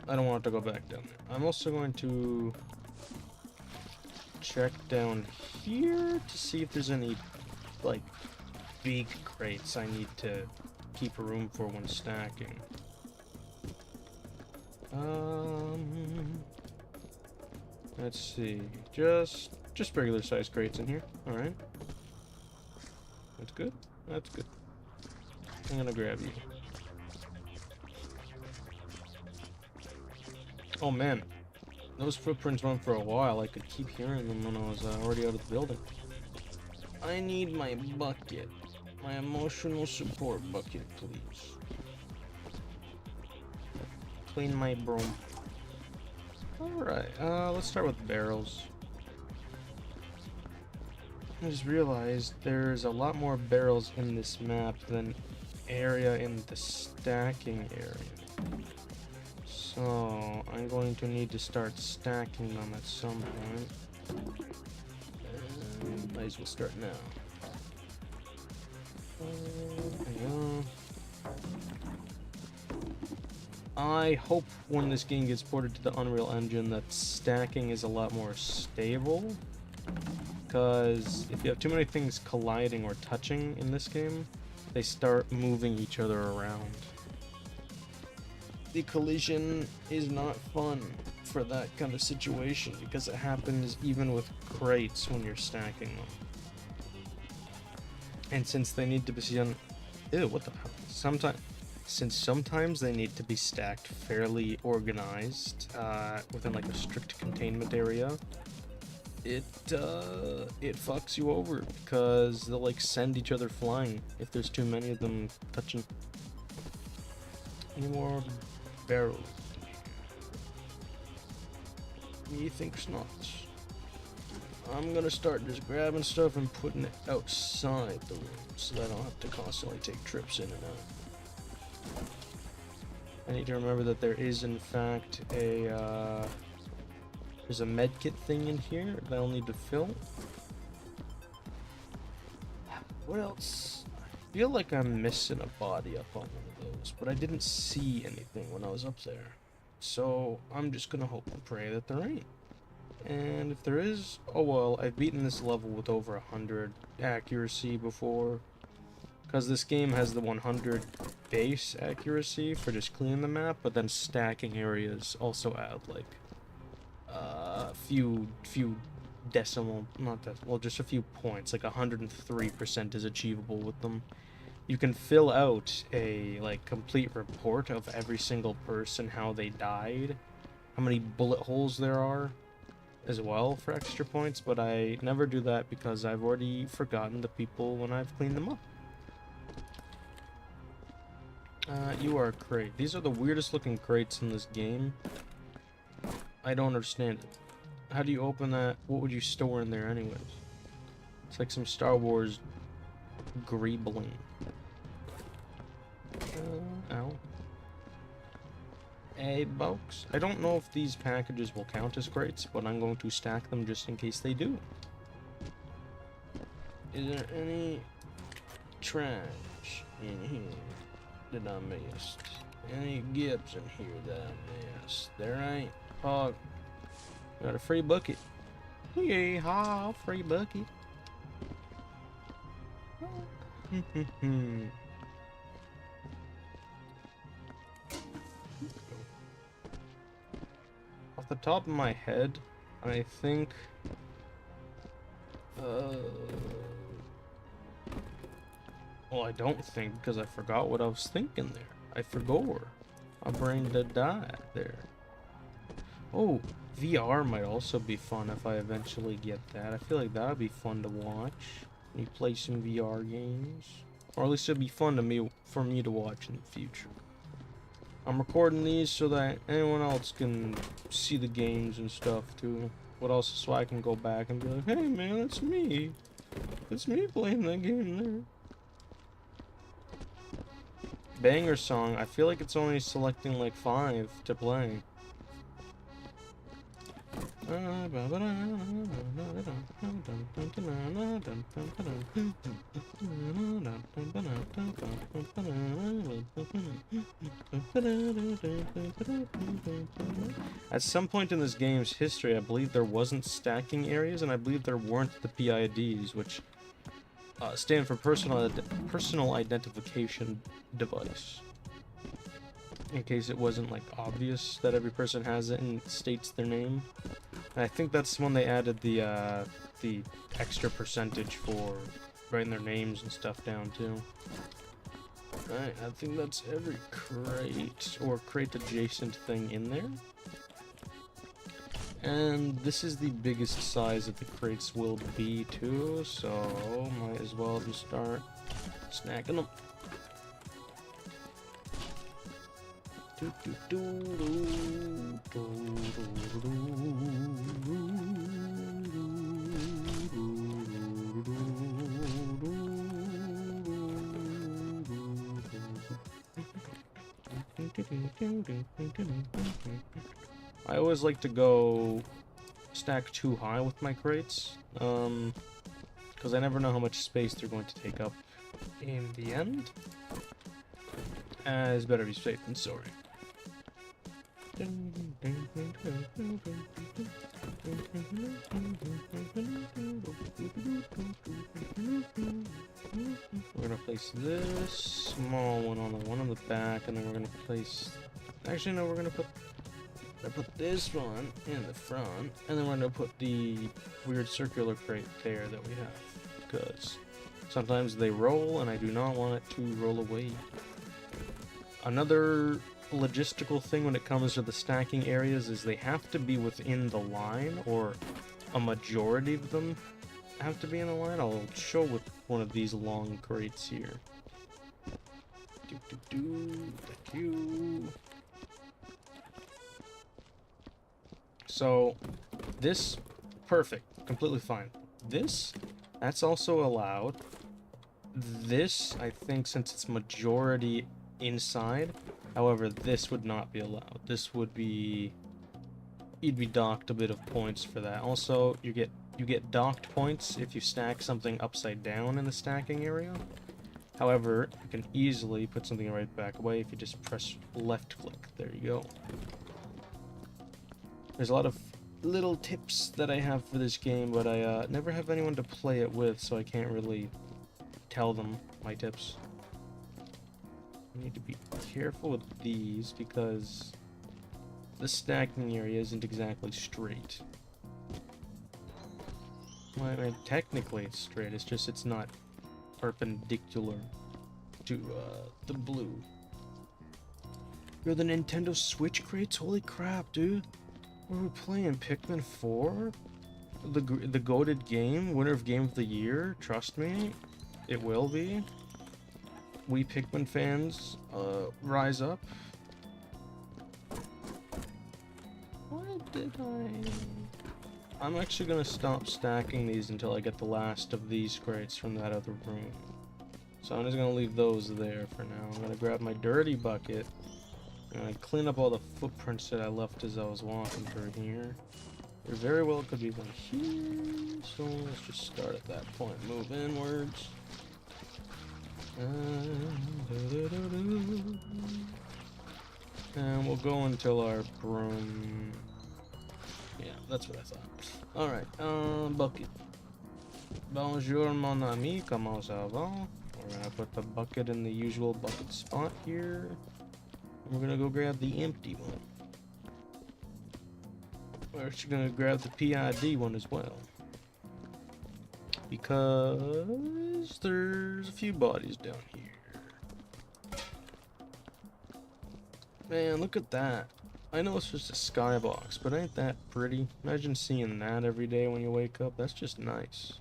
I don't want it to go back down there. I'm also going to check down here to see if there's any like big crates I need to keep room for when stacking. Let's see. Just regular size crates in here. All right. That's good. That's good. I'm gonna grab you. Oh man, those footprints went for a while. I could keep hearing them when I was already out of the building. I need my bucket. My emotional support bucket, please. Clean my broom. Alright, let's start with barrels. I just realized there's a lot more barrels in this map than area in the stacking area. So, I'm going to need to start stacking them at some point. Might as well start now. I hope when this game gets ported to the Unreal Engine that stacking is a lot more stable. Because if you have too many things colliding or touching in this game, they start moving each other around. The collision is not fun for that kind of situation because it happens even with crates when you're stacking them. And since they need to be seen, ew, what the hell? Since sometimes they need to be stacked fairly organized within like a strict containment area, it fucks you over because they'll like send each other flying if there's too many of them touching. Any more barrels? Methinks not. I'm gonna start just grabbing stuff and putting it outside the room so that I don't have to constantly take trips in and out. I need to remember that there is in fact a there's a medkit thing in here that I'll need to fill. What else? I feel like I'm missing a body up on one of those, but I didn't see anything when I was up there. So I'm just gonna hope and pray that there ain't. And if there is, oh well, I've beaten this level with over 100 accuracy before. Because this game has the 100 base accuracy for just cleaning the map, but then stacking areas also add like few decimal, not that, well, just a few points, like 103% is achievable with them. You can fill out a like complete report of every single person, how they died, how many bullet holes there are as well for extra points, but I never do that because I've already forgotten the people when I've cleaned them up. You are a crate. These are the weirdest looking crates in this game. I don't understand it. How do you open that? What would you store in there anyways? It's like some Star Wars greebling. Ow. Hey, folks. I don't know if these packages will count as crates, but I'm going to stack them just in case they do. Is there any trash in here that I missed? Any Gibbs in here that I missed? There ain't. Oh, got a free bucket. Yeehaw, free bucket. Off the top of my head, I think well, I don't think, because I forgot what I was thinking there. I forgot. My brain did die there. Oh, VR might also be fun if I eventually get that. I feel like that would be fun to watch. You play some VR games. Or at least it'd be fun for me to watch in the future. I'm recording these so that anyone else can see the games and stuff too. What else? So I can go back and be like, hey man, that's me. It's me playing that game there. Banger song, I feel like it's only selecting like 5 to play. At some point in this game's history, I believe there wasn't stacking areas, and I believe there weren't the PIDs, which stand for personal identification device. In case it wasn't like obvious that every person has it and states their name. And I think that's when they added the extra percentage for writing their names and stuff down too. Alright, I think that's every crate or crate adjacent thing in there. And this is the biggest size that the crates will be too, so might as well just start snacking them. I always like to go stack too high with my crates, because I never know how much space they're going to take up in the end. It's better be safe than sorry. We're gonna place this small one on the one on the back, and then we're gonna place. Actually, no, we're gonna put this one in the front, and then we're gonna put the weird circular crate there that we have, because sometimes they roll, and I do not want it to roll away. Another logistical thing when it comes to the stacking areas is they have to be within the line, or a majority of them have to be in a line. I'll show with one of these long crates here. Thank you. So this, perfect, completely fine. This, that's also allowed. This, I think, since it's majority inside, however, this would not be allowed. This would be, you'd be docked a bit of points for that. Also, you get docked points if you stack something upside down in the stacking area. However, you can easily put something right back away if you just press left click. There you go. There's a lot of little tips that I have for this game, but I never have anyone to play it with, so I can't really tell them my tips. I need to be careful with these because the stacking area isn't exactly straight. Well, I mean, technically it's straight, it's just it's not perpendicular to the blue. Yo, the Nintendo Switch crates? Holy crap, dude. What are we playing? Pikmin 4? The goated game? Winner of Game of the Year? Trust me, it will be. We Pikmin fans, rise up. What did I'm actually gonna stop stacking these until I get the last of these crates from that other room. So I'm just gonna leave those there for now. I'm gonna grab my dirty bucket. I'm gonna clean up all the footprints that I left as I was walking through here. There very well could be one here. So let's just start at that point. Move inwards. And we'll go until our broom. Yeah, that's what I thought. Alright, bucket. Bonjour mon ami, comment ça va? We're gonna put the bucket in the usual bucket spot here. And we're gonna go grab the empty one. We're actually gonna grab the PID one as well. Because there's a few bodies down here. Man, look at that. I know it's just a skybox, but ain't that pretty? Imagine seeing that every day when you wake up. That's just nice.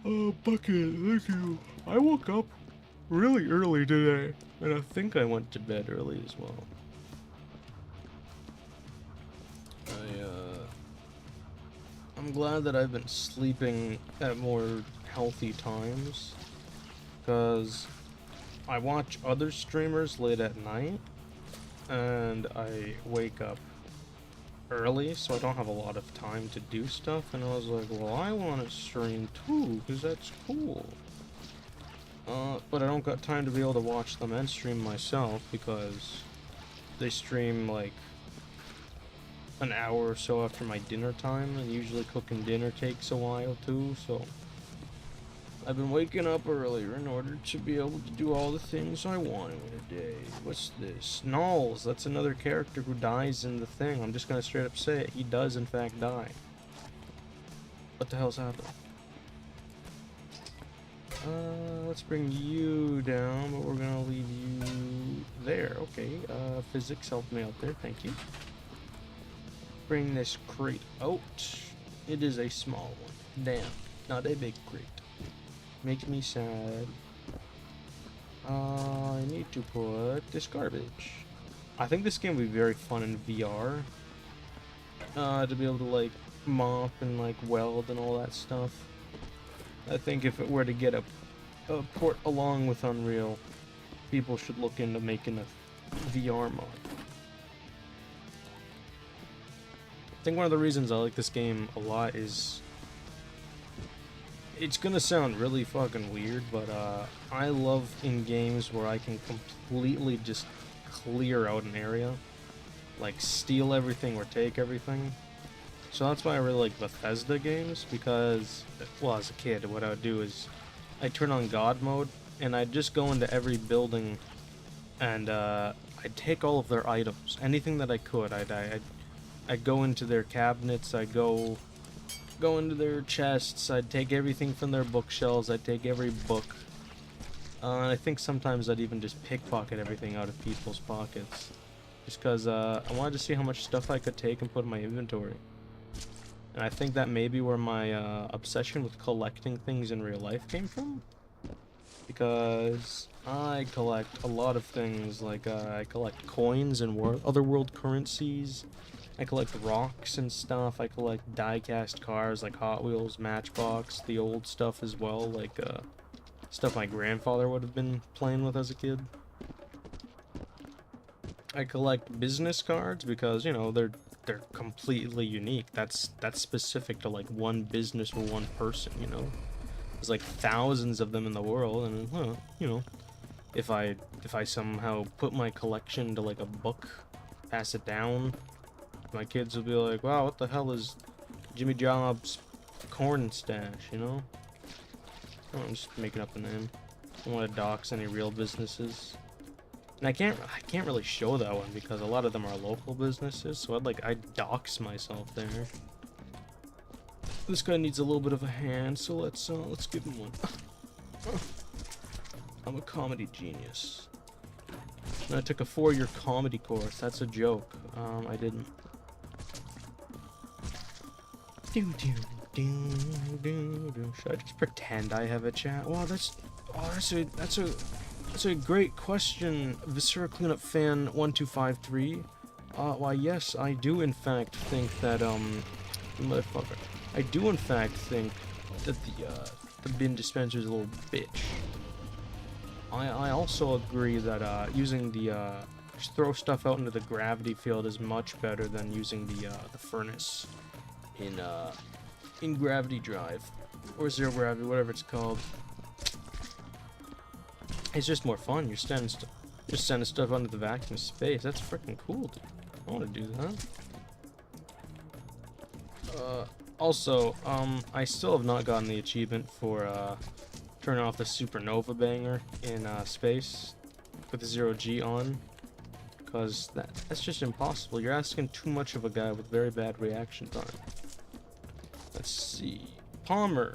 Oh, bucket, thank you. I woke up really early today, and I think I went to bed early as well. I'm glad that I've been sleeping at more healthy times, because I watch other streamers late at night, and I wake up early, so I don't have a lot of time to do stuff, and I was like, well, I want to stream too, because that's cool. But I don't got time to be able to watch them and stream myself, because they stream like an hour or so after my dinner time, and usually cooking dinner takes a while too, so I've been waking up earlier in order to be able to do all the things I want in a day. What's this? Knowles, that's another character who dies in the thing. I'm just gonna straight up say it. He does in fact die. What the hell's happening? Let's bring you down, but we're gonna leave you there. Okay, physics helped me out there, thank you. Bring this crate out. It is a small one. Damn, not a big crate. Makes me sad. I need to put this garbage. I think this game will be very fun in VR. To be able to like mop and like weld and all that stuff. I think if it were to get a port along with Unreal, people should look into making a VR mod. I think one of the reasons I like this game a lot is, it's gonna sound really fucking weird, but I love in games where I can completely just clear out an area, like steal everything or take everything. So that's why I really like Bethesda games, because, well, as a kid, what I would do is I'd turn on God mode, and I'd just go into every building, and I'd take all of their items, anything that I could. I'd go into their cabinets, I'd go into their chests, I'd take everything from their bookshelves, I'd take every book. And I think sometimes I'd even just pickpocket everything out of people's pockets. Just because I wanted to see how much stuff I could take and put in my inventory. And I think that may be where my obsession with collecting things in real life came from. Because I collect a lot of things, like I collect coins and other world currencies. I collect rocks and stuff. I collect die-cast cars like Hot Wheels, Matchbox, the old stuff as well, like stuff my grandfather would have been playing with as a kid. I collect business cards because, you know, they're completely unique. That's specific to like one business or one person, you know. There's like thousands of them in the world, and you know, if I somehow put my collection to like a book, pass it down, my kids will be like, wow, what the hell is Jimmy Job's corn stash, you know? Oh, I'm just making up a name. I don't want to dox any real businesses. And I can't really show that one because a lot of them are local businesses, so I'd dox myself there. This guy needs a little bit of a hand, so let's give him one. I'm a comedy genius. And I took a 4-year comedy course. That's a joke. I didn't. Should I just pretend I have a chat? Wow, that's a great question, Viscera Cleanup Fan 1253. Why yes, I do in fact think that motherfucker. I do in fact think that the bin dispenser's a little bitch. I also agree that using the just throw stuff out into the gravity field is much better than using the furnace in gravity drive or zero gravity, whatever it's called. It's just more fun. You're sending stuff under the vacuum of space. That's freaking cool, dude. I want to do that. Also, I still have not gotten the achievement for turning off the supernova banger in space with the 0G on, because that's just impossible. You're asking too much of a guy with very bad reaction time. Let's see. Palmer.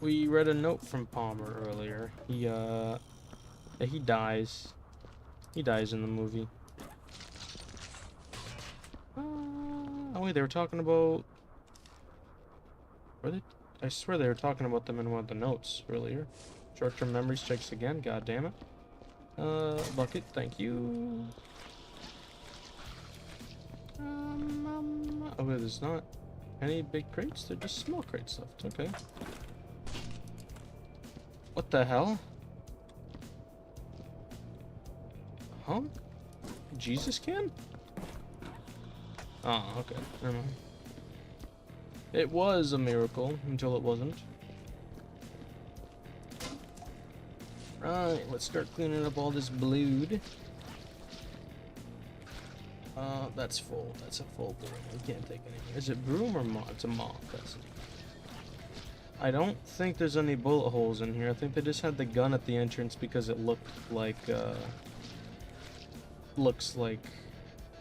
We read a note from Palmer earlier. He dies. He dies in the movie. Oh wait, they were talking about... Were they? I swear they were talking about them in one of the notes earlier. Short-term memory strikes again, god damn it. Bucket, thank you. Oh wait, there's not any big crates, they're just small crates left, okay. What the hell? Huh? Jesus can? Oh, okay, never mind. It was a miracle until it wasn't. Right, let's start cleaning up all this blood. That's full. That's a full broom. We can't take any. Is it broom or moth? It's a moth. That's it. I don't think there's any bullet holes in here. I think they just had the gun at the entrance because it looked like, looks like,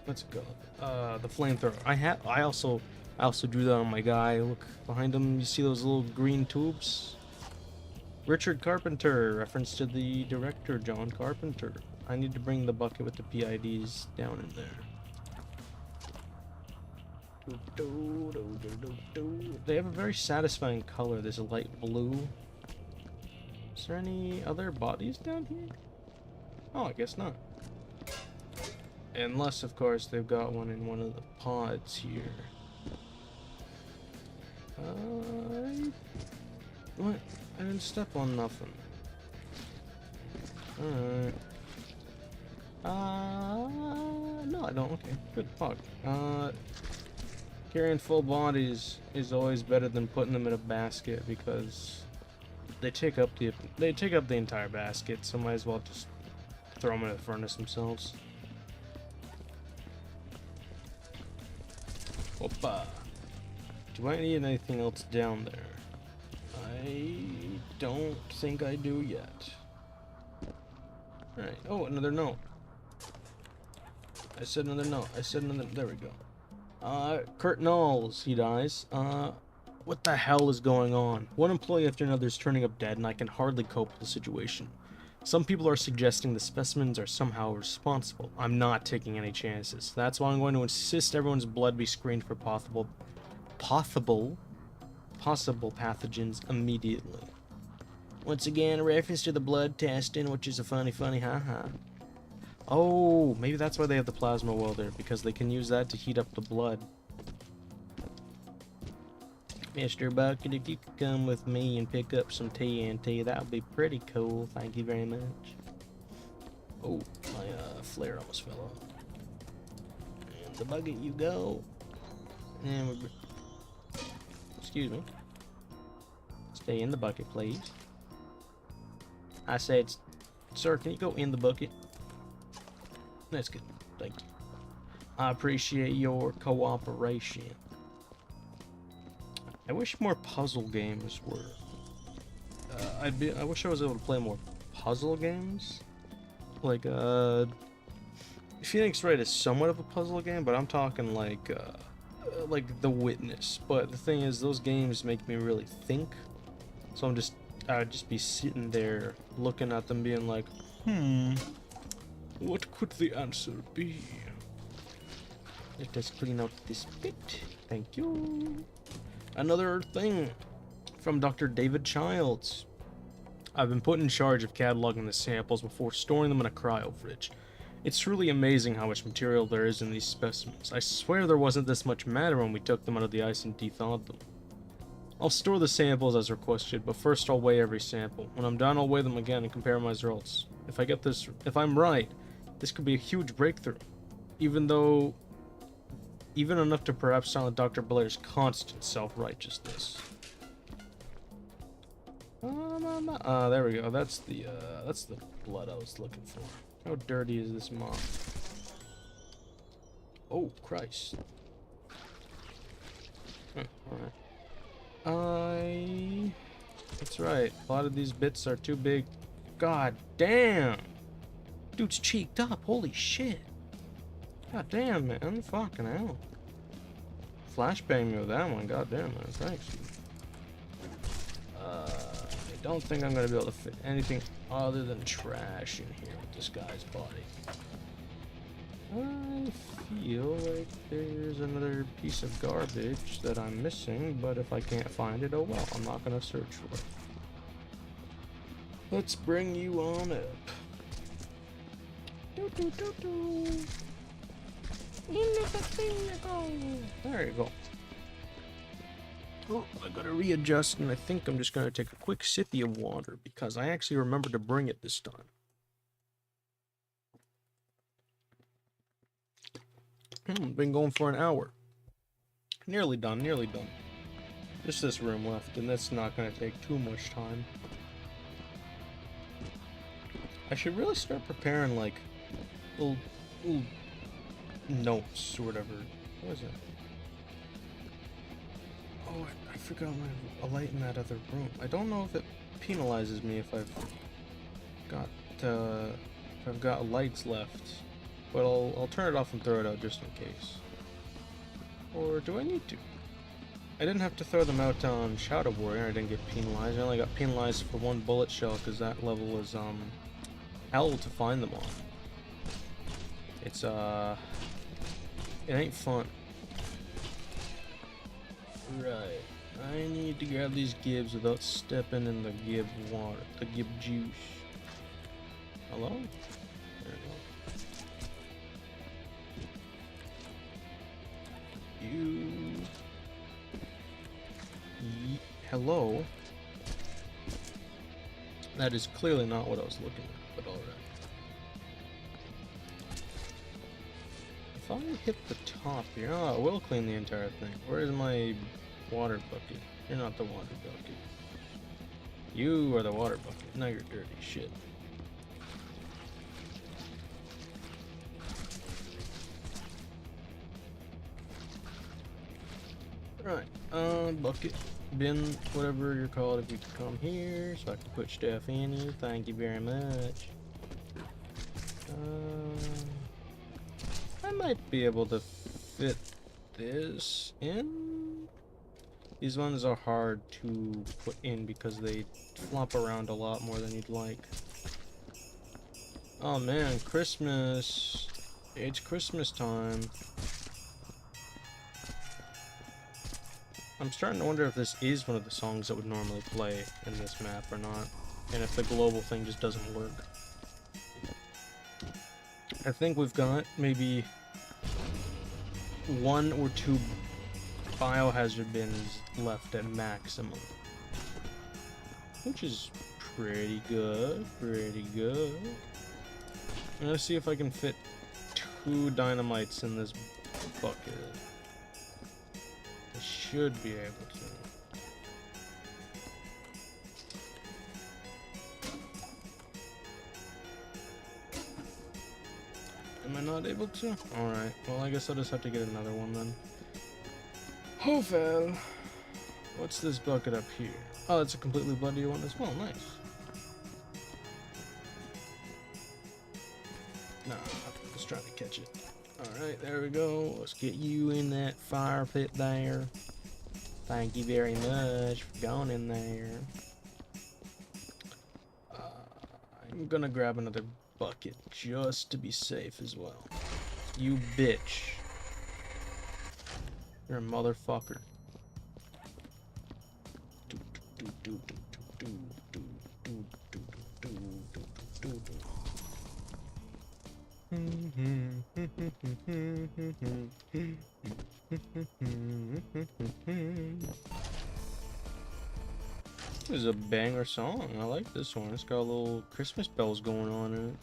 what's it called? The flamethrower. I also drew that on my guy. Look behind him. You see those little green tubes? Richard Carpenter, reference to the director John Carpenter. I need to bring the bucket with the PIDs down in there. They have a very satisfying color. There's a light blue. Is there any other bodies down here? Oh, I guess not. Unless, of course, they've got one in one of the pods here. What? I didn't step on nothing. Alright. No, I don't. Okay, good. Fuck. Carrying full bodies is always better than putting them in a basket because they take up the entire basket. So might as well just throw them in the furnace themselves. Opa. Do I need anything else down there? I don't think I do yet. Alright. Oh, another note. I said another note. There we go. Kurt Knowles, he dies. What the hell is going on? One employee after another is turning up dead, and I can hardly cope with the situation. Some people are suggesting the specimens are somehow responsible. I'm not taking any chances. That's why I'm going to insist everyone's blood be screened for possible pathogens immediately. Once again, a reference to the blood testing, which is a funny haha. Oh, maybe that's why they have the plasma welder, because they can use that to heat up the blood. Mr. Bucket, if you could come with me and pick up some TNT, that would be pretty cool. Thank you very much. Oh, my flare almost fell off. And the bucket you go. And we're... Excuse me. Stay in the bucket, please. I said, sir, can you go in the bucket? That's good. Thank you. I appreciate your cooperation. I wish more puzzle games were. I wish I was able to play more puzzle games. Like, Phoenix Wright is somewhat of a puzzle game, but I'm talking like The Witness. But the thing is, those games make me really think. So I'd just be sitting there looking at them, being like, what could the answer be? Let us clean out this bit. Thank you. Another thing from Dr. David Childs. I've been put in charge of cataloging the samples before storing them in a cryo fridge. It's truly amazing how much material there is in these specimens. I swear there wasn't this much matter when we took them out of the ice and thawed them. I'll store the samples as requested, but first I'll weigh every sample. When I'm done, I'll weigh them again and compare my results. If I'm right, this could be a huge breakthrough. Even enough to perhaps silence Dr. Blair's constant self-righteousness. There we go. That's the blood I was looking for. How dirty is this mob? Oh, Christ. Alright. That's right. A lot of these bits are too big. God damn! Dude's cheeked up. Holy shit. God damn, man. Fucking hell. Flashbang me with that one. God damn, man. Thanks. I don't think I'm gonna be able to fit anything other than trash in here with this guy's body. I feel like there's another piece of garbage that I'm missing, but if I can't find it, oh well, I'm not gonna search for it. Let's bring you on up. There you go. Oh, I gotta readjust, and I think I'm just gonna take a quick sippy of water because I actually remembered to bring it this time. Been going for an hour. Nearly done, nearly done. Just this room left, and that's not gonna take too much time. I should really start preparing, like, little notes or whatever. What is it? Oh, I forgot a light in that other room. I don't know if it penalizes me if I've got lights left, but I'll turn it off and throw it out just in case. Or do I need to? I didn't have to throw them out on Shadow Warrior. I didn't get penalized. I only got penalized for one bullet shell because that level is hell to find them on. It's it ain't fun. Right. I need to grab these gibs without stepping in the gib water, the gib juice. Hello? There we go. Hello? That is clearly not what I was looking at, but alright. If I hit the top here, oh, it will clean the entire thing. Where is my water bucket? You're not the water bucket. You are the water bucket. Now you're dirty shit. Right, bucket, bin, whatever you're called, if you could come here so I can put stuff in it. Thank you very much. I might be able to fit this in. These ones are hard to put in because they flop around a lot more than you'd like. Oh man, Christmas. It's Christmas time. I'm starting to wonder if this is one of the songs that would normally play in this map or not, and if the global thing just doesn't work. I think we've got maybe 1 or 2 biohazard bins left at maximum, which is pretty good, pretty good. Let's see if I can fit 2 dynamites in this bucket. I should be able to. Am I not able to? Alright, well I guess I'll just have to get another one then. Oh well. What's this bucket up here? Oh, it's a completely bloody one as well, nice. Nah, I was trying to catch it. Alright, there we go. Let's get you in that fire pit there. Thank you very much for going in there. I'm gonna grab another bucket just to be safe as well. You bitch. You're a motherfucker. This is a banger song. I like this one. It's got little Christmas bells going on in it.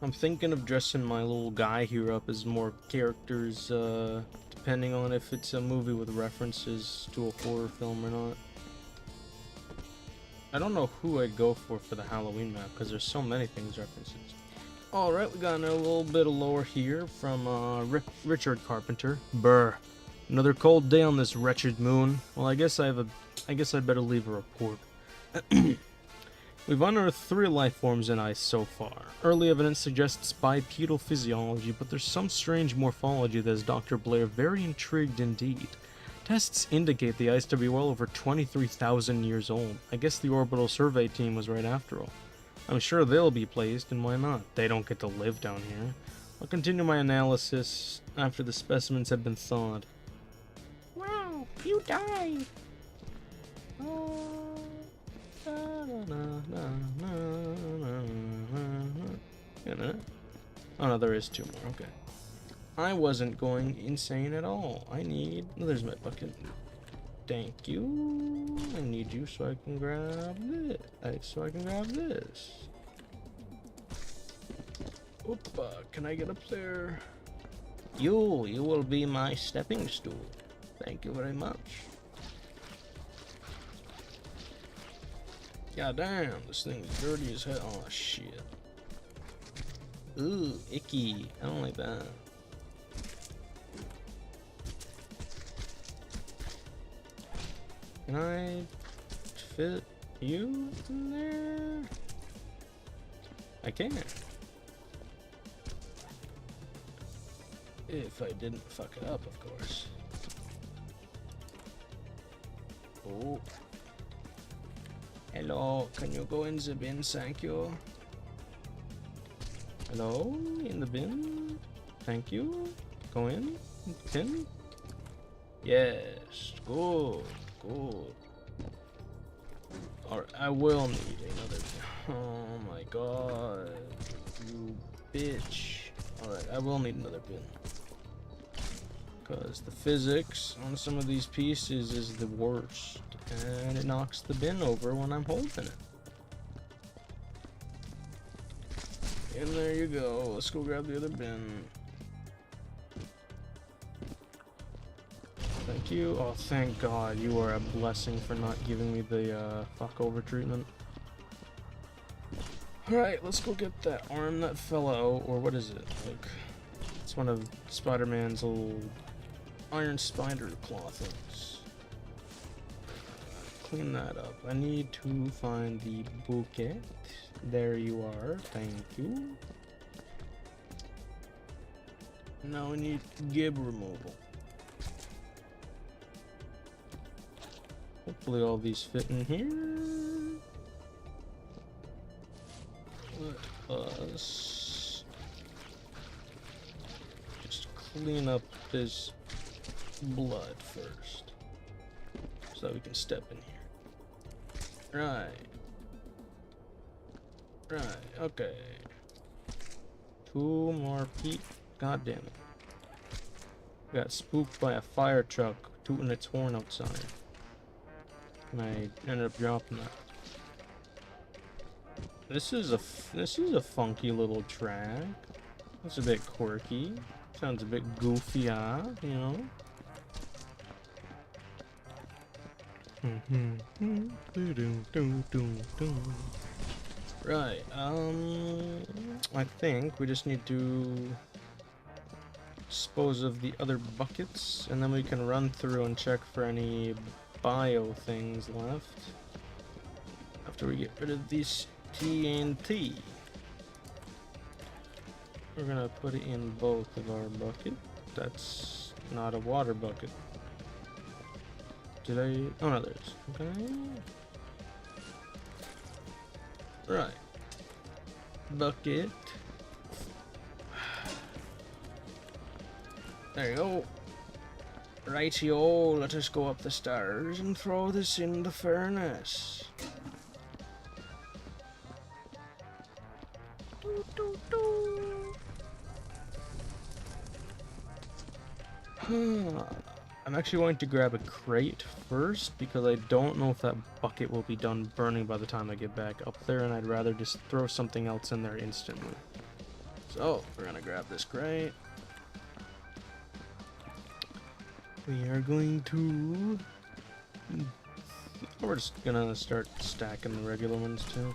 I'm thinking of dressing my little guy here up as more characters, depending on if it's a movie with references to a horror film or not. I don't know who I'd go for the Halloween map, because there's so many things references. Alright, we got a little bit of lore here from Richard Carpenter. Brr. Another cold day on this wretched moon. Well, I guess I'd better leave a report. We've unearthed 3 life forms in ice so far. Early evidence suggests bipedal physiology, but there's some strange morphology that has Dr. Blair very intrigued indeed. Tests indicate the ice to be well over 23,000 years old. I guess the orbital survey team was right after all. I'm sure they'll be pleased, and why not? They don't get to live down here. I'll continue my analysis after the specimens have been thawed. Wow, you died! Oh no, there is 2 more, okay. I wasn't going insane at all. I need... Oh, there's my bucket. Thank you. I need you so I can grab this. Opa, can I get up there? You will be my stepping stool. Thank you very much. God damn, this thing is dirty as hell. Oh shit. Ooh, icky. I don't like that. Can I fit you in there? I can. If I didn't fuck it up, of course. Oh. Hello, can you go in the bin, thank you? Hello, in the bin? Thank you. Go in, bin? Yes, good, good. Alright, I will need another. Oh my god, you bitch. Alright, I will need another bin. Because the physics on some of these pieces is the worst. And it knocks the bin over when I'm holding it. And there you go. Let's go grab the other bin. Thank you. Oh, thank God. You are a blessing for not giving me the fuck over treatment. Alright, let's go get that arm that fell out. Or what is it? Like, it's one of Spider-Man's little iron spider claw things. Clean that up. I need to find the bouquet. There you are. Thank you. Now we need gib removal. Hopefully all these fit in here. Let us just clean up this blood first, so that we can step in here. Right. Right, okay. 2 more feet. God damn it. Got spooked by a fire truck tooting its horn outside. And I ended up dropping that. This is a funky little track. It's a bit quirky. Sounds a bit goofy, you know? Right, I think we just need to dispose of the other buckets, and then we can run through and check for any bio things left after we get rid of this TNT. We're gonna put it in both of our buckets. That's not a water bucket. Did I? Oh no, there is. Okay. Right. Bucket. There you go. Rightio, let us go up the stairs and throw this in the furnace. Doo, doo, doo. I'm actually going to grab a crate first because I don't know if that bucket will be done burning by the time I get back up there, and I'd rather just throw something else in there instantly. So, we're gonna grab this crate. We are going to... We're just gonna start stacking the regular ones too.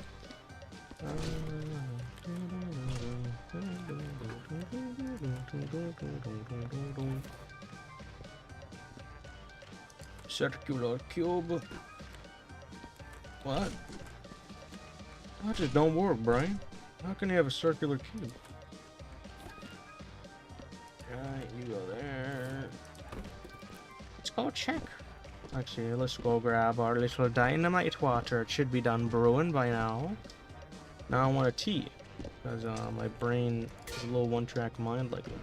Circular cube. What? That just don't work, Brian. How can you have a circular cube? Right, you go there. Let's go check. Actually, let's go grab our little dynamite water. It should be done brewing by now. Now I want a tea, because my brain is a little one-track mind like that.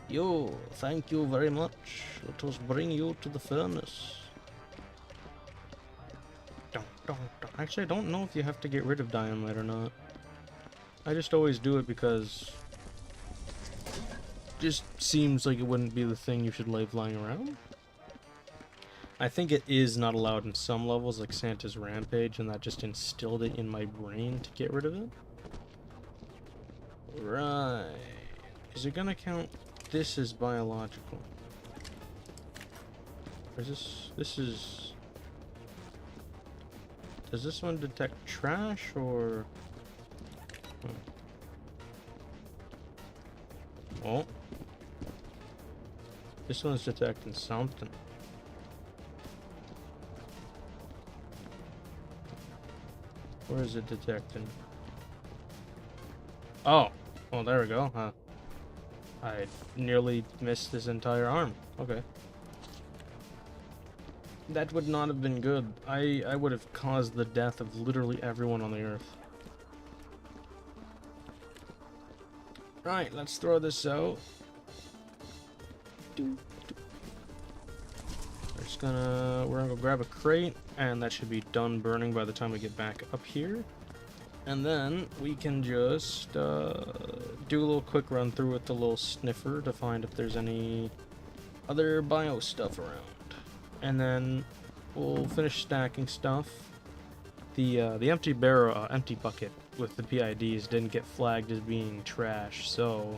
Yo, thank you very much. Let us bring you to the furnace. Actually, I don't know if you have to get rid of dynamite or not. I just always do it because it just seems like it wouldn't be the thing you should leave lying around. I think it is not allowed in some levels, like Santa's Rampage, and that just instilled it in my brain to get rid of it. Right. Is it gonna count this as biological? Or is this is... Does this one detect trash, or... Oh. This one's detecting something. Where is it detecting? Oh. Well, there we go, huh? I nearly missed this entire arm. Okay. That would not have been good. I would have caused the death of literally everyone on the earth. Right, let's throw this out. We're gonna go grab a crate, and that should be done burning by the time we get back up here. And then we can just do a little quick run through with the little sniffer to find if there's any other bio stuff around. And then we'll finish stacking stuff. The empty barrel, empty bucket with the PIDs didn't get flagged as being trash, so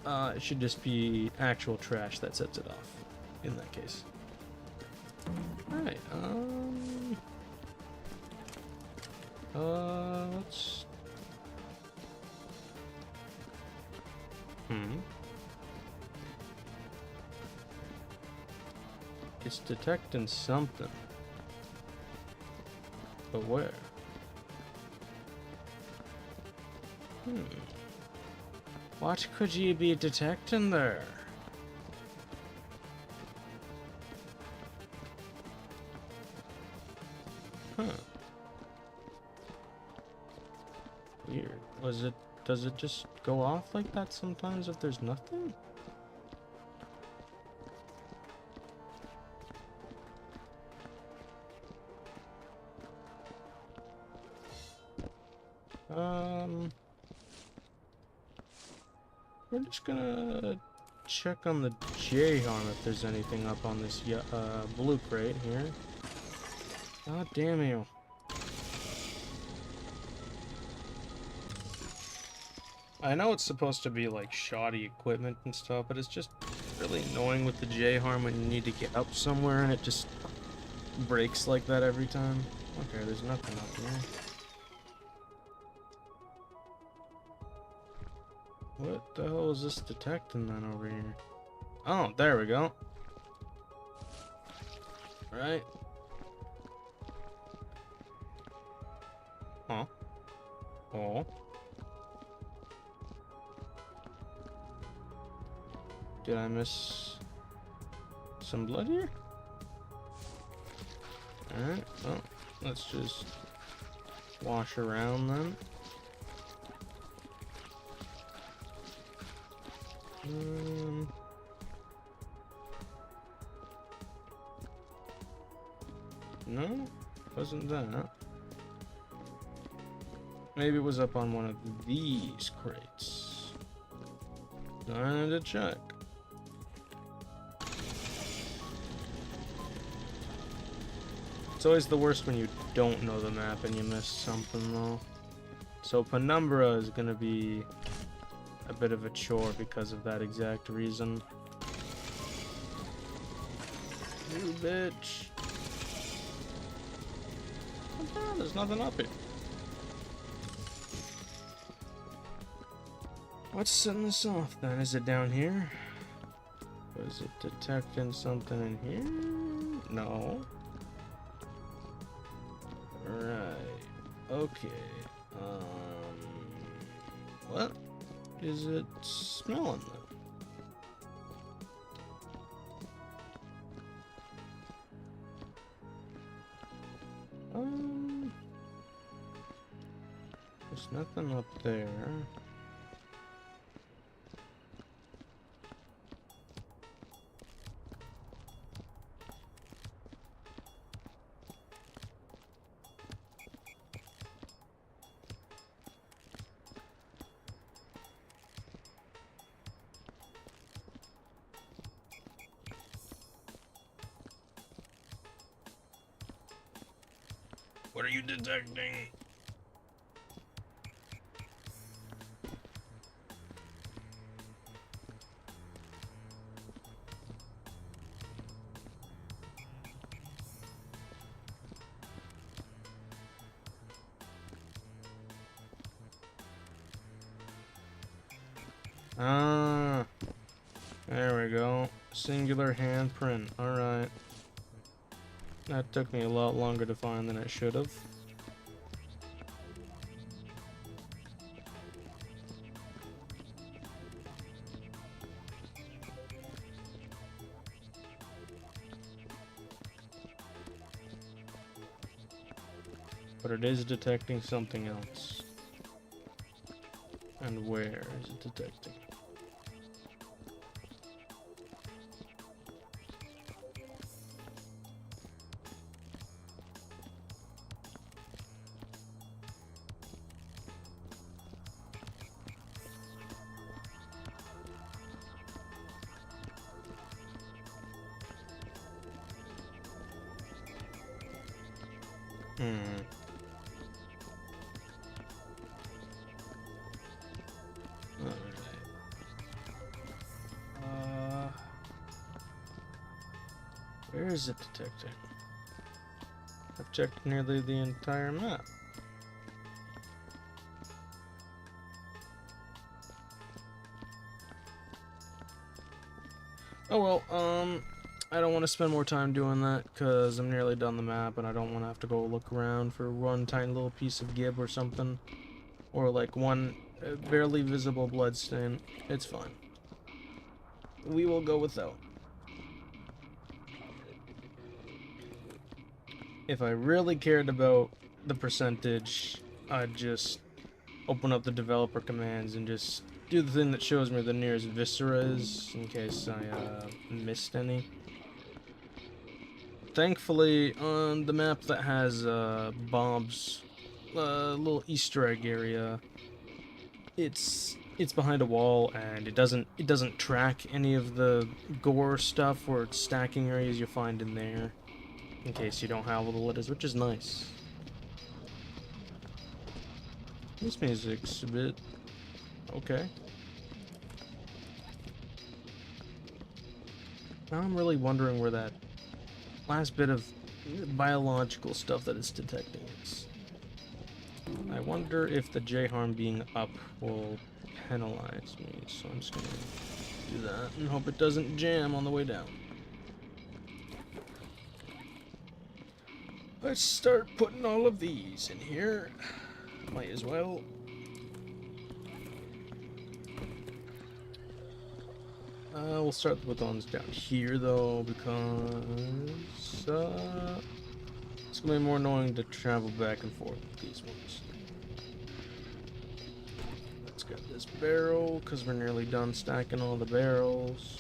it should just be actual trash that sets it off in that case. Alright, let's... It's detecting something. But where? What could you be detecting there? Huh. Weird. Does it just go off like that sometimes if there's nothing? We're just gonna check on the J-harm if there's anything up on this blue crate here. God damn you. I know it's supposed to be like shoddy equipment and stuff, but it's just really annoying with the J-harm when you need to get up somewhere and it just breaks like that every time. Okay, there's nothing up here. What the hell is this detecting then over here? Oh, there we go. Right. Huh. Oh. Did I miss some blood here? Alright, well, let's just wash around then. No, wasn't that. Maybe it was up on one of these crates. Time to check. It's always the worst when you don't know the map and you miss something, though. So Penumbra is gonna be a bit of a chore because of that exact reason. You bitch. Oh, there's nothing up here. What's setting this off then? Is it down here? Was it detecting something in here? No. Right. Okay. What is it smelling then? There's nothing up there. What are you detecting? Ah, there we go. Singular handprint. Alright. That took me a lot longer to find than it should have. But it is detecting something else. And where is it detecting? Where is it detecting? I've checked nearly the entire map. Oh well, I don't want to spend more time doing that because I'm nearly done the map and I don't want to have to go look around for one tiny little piece of gib or something. Or like one barely visible bloodstain. It's fine. We will go without. If I really cared about the percentage, I'd just open up the developer commands and just do the thing that shows me the nearest Viscera is, in case I missed any. Thankfully, on the map that has Bob's little Easter egg area, it's behind a wall and it doesn't track any of the gore stuff or stacking areas you find in there. In case you don't have all the letters, which is nice. This music's a bit okay. Now I'm really wondering where that last bit of biological stuff that it's detecting is. I wonder if the J-harm being up will penalize me, so I'm just gonna do that and hope it doesn't jam on the way down. Let's start putting all of these in here. Might as well. We'll start with the ones down here though, because it's gonna be more annoying to travel back and forth with these ones. Let's get this barrel, because we're nearly done stacking all the barrels.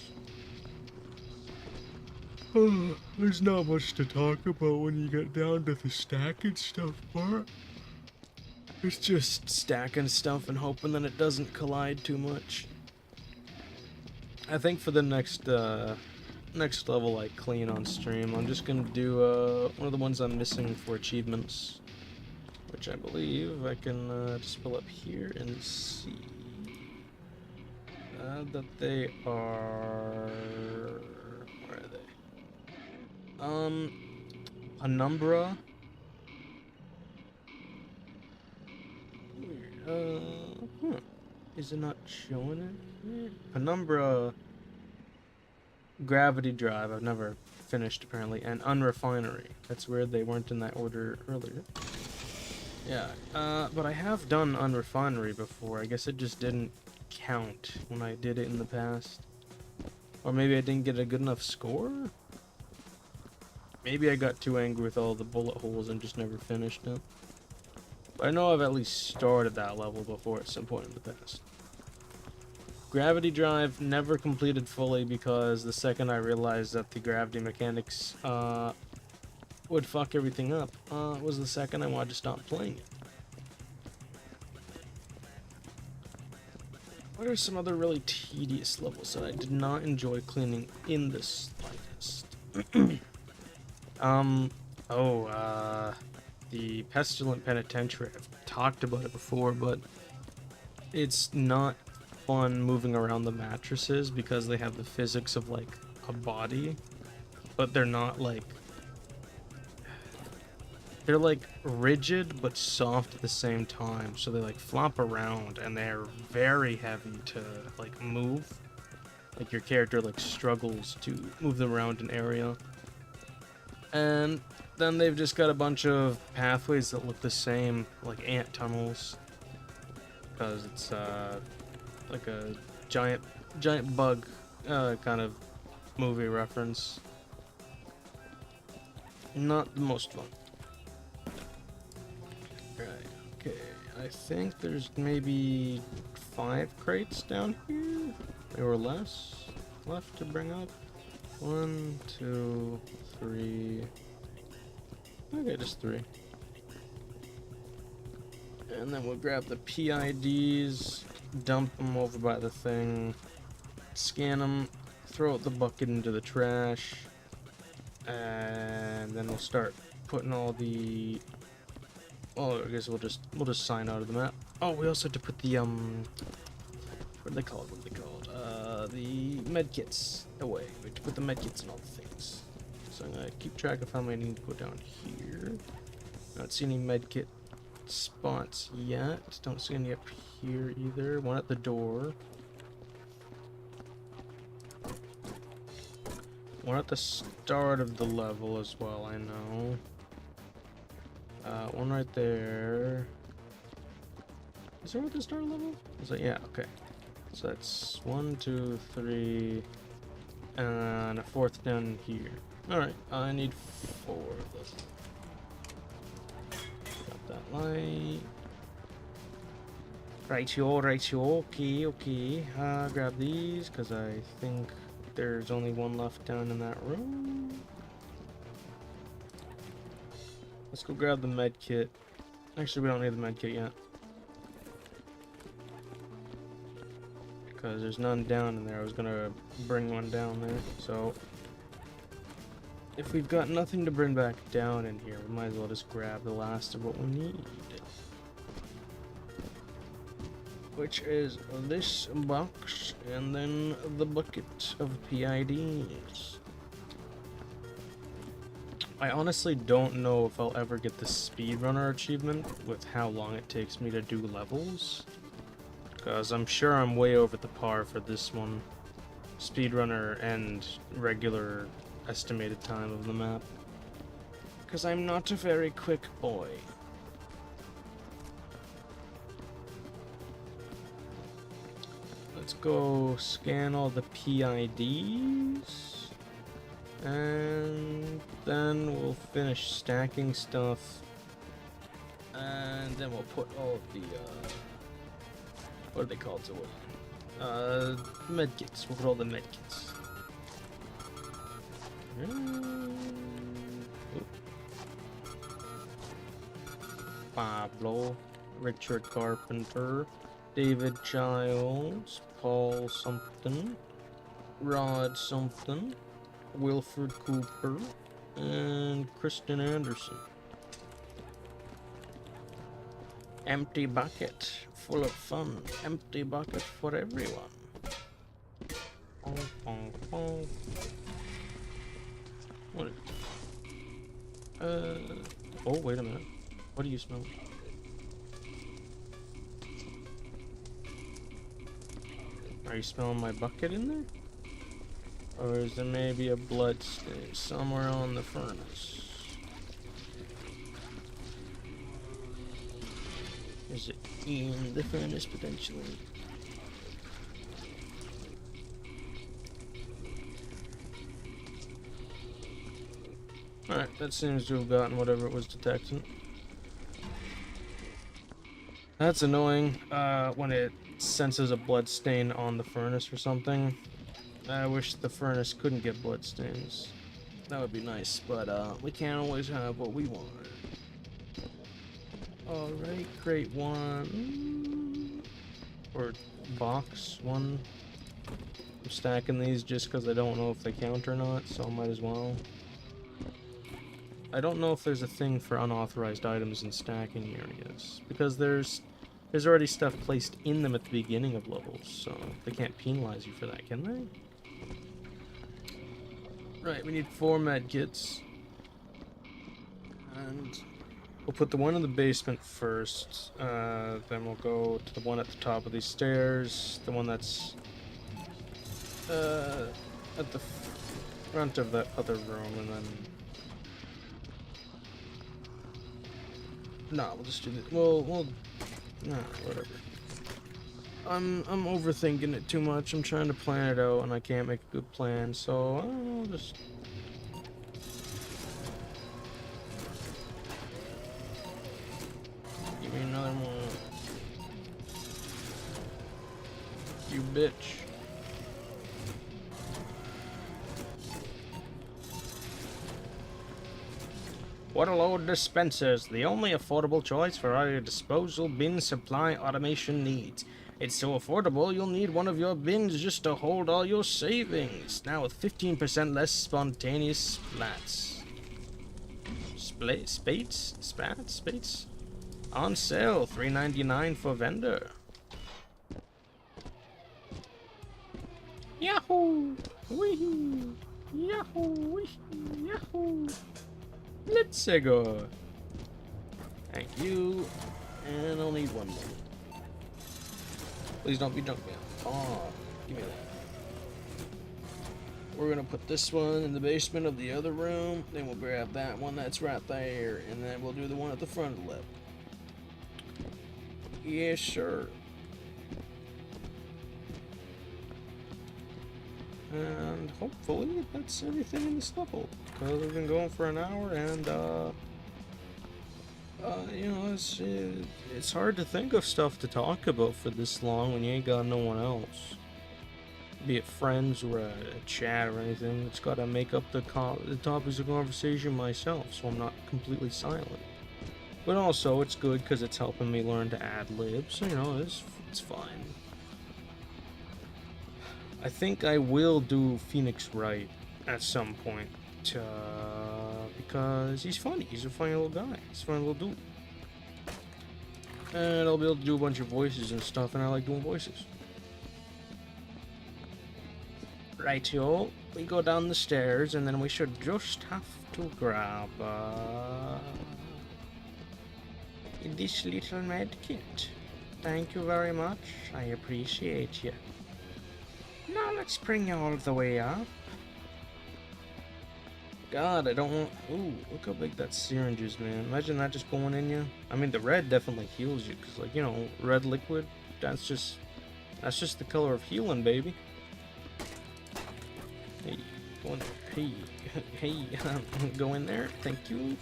There's not much to talk about when you get down to the stacking stuff part. It's just stacking stuff and hoping that it doesn't collide too much. I think for the next next level I clean on stream. I'm just gonna do one of the ones I'm missing for achievements, which I believe I can just pull up here and see that they are. Where are they? Penumbra. Huh. Is it not showing it? Penumbra. Gravity Drive, I've never finished apparently, and Unrefinery. That's weird, they weren't in that order earlier. Yeah, but I have done Unrefinery before. I guess it just didn't count when I did it in the past. Or maybe I didn't get a good enough score? Maybe I got too angry with all the bullet holes and just never finished it. But I know I've at least started that level before at some point in the past. Gravity Drive never completed fully because the second I realized that the gravity mechanics would fuck everything up was the second I wanted to stop playing it. What are some other really tedious levels that I did not enjoy cleaning in the slightest? The Pestilent Penitentiary. I've talked about it before, but it's not fun moving around the mattresses because they have the physics of like a body, but they're not like, they're like rigid but soft at the same time, so they like flop around and they're very heavy to like move. Like your character like struggles to move them around an area. And then they've just got a bunch of pathways that look the same, like ant tunnels, because it's like a giant bug kind of movie reference. Not the most fun. Right, okay. I think there's maybe 5 crates down here, or less, left to bring up. 1, 2, 3. Okay, just 3. And then we'll grab the PIDs, dump them over by the thing, scan them, throw out the bucket into the trash, and then we'll start putting all the. Oh, I guess we'll just sign out of the map. Oh, we also have to put the what are they called? The medkits away. We have to put the medkits in all the things. So I'm gonna keep track of how many I need to put down here. Not see any medkit spots yet. Don't see any up here either. One at the door. One at the start of the level as well, I know. One right there. Is there one at the start of the level? Is that, yeah, okay. So that's 1, 2, 3, and a 4th down here. Alright, I need 4 of those. Got that light. Rightio, okay. Grab these, because I think there's only one left down in that room. Let's go grab the med kit. Actually, we don't need the med kit yet, because there's none down in there. I was gonna bring one down there, so if we've got nothing to bring back down in here, we might as well just grab the last of what we need, which is this box and then the bucket of PIDs. I honestly don't know if I'll ever get the speedrunner achievement with how long it takes me to do levels, because I'm sure I'm way over the par for this one, speedrunner and regular estimated time of the map, because I'm not a very quick boy. Let's go scan all the PIDs, and then we'll finish stacking stuff, and then we'll put all of the what are they called? Medkits. We'll put all the medkits. Pablo, Richard Carpenter, David Childs, Paul something, Rod something, Wilford Cooper, and Kristen Anderson. Empty bucket, full of fun. Empty bucket for everyone. What? Oh, wait a minute. What do you smell? Are you smelling my bucket in there? Or is there maybe a blood stain somewhere on the furnace? Is it in the furnace potentially? Alright, that seems to have gotten whatever it was detecting. That's annoying, when it senses a blood stain on the furnace or something. I wish the furnace couldn't get blood stains. That would be nice, but we can't always have what we want. Alright, crate 1. Or box 1. I'm stacking these just because I don't know if they count or not, so I might as well. I don't know if there's a thing for unauthorized items in stacking areas, because there's already stuff placed in them at the beginning of levels, so they can't penalize you for that, can they? Right, we need 4 med kits. And we'll put the one in the basement first, then we'll go to the one at the top of these stairs, the one that's at the front of that other room, and then... Nah, we'll just do this. Nah, whatever. I'm overthinking it too much. I'm trying to plan it out, and I can't make a good plan, so I don't know, just... Give me another one. You bitch. Water load dispensers, the only affordable choice for all your disposal bin supply automation needs. It's so affordable, you'll need one of your bins just to hold all your savings. Now with 15% less spontaneous splats. Spats? On sale, $3.99 for vendor. Yahoo! Wee! Yahoo! Wee! Yahoo! Let's go. Thank you. And I'll need one more. Please don't be junk mail. Oh, give me that. We're gonna put this one in the basement of the other room. Then we'll grab that one that's right there. And then we'll do the one at the front of the lab. Yes, sir. And hopefully that's everything in this level. Because we've been going for an hour, and you know, it's hard to think of stuff to talk about for this long when you ain't got no one else. Be it friends or a chat or anything. It's got to make up the topics of conversation myself, so I'm not completely silent. But also, it's good because it's helping me learn to ad-lib, so you know, it's fine. I think I will do Phoenix right at some point, because he's funny. He's a funny little guy. He's a funny little dude. And I'll be able to do a bunch of voices and stuff, and I like doing voices. Right, y'all. We go down the stairs, and then we should just have to grab this little med kit. Thank you very much. I appreciate you. Now let's bring you all the way up. God, I don't want... Ooh, look how big that syringe is, man. Imagine that just going in you. I mean, the red definitely heals you, because, like, you know, red liquid, that's just the color of healing, baby. Hey, go in there. Hey, go in there. Thank you.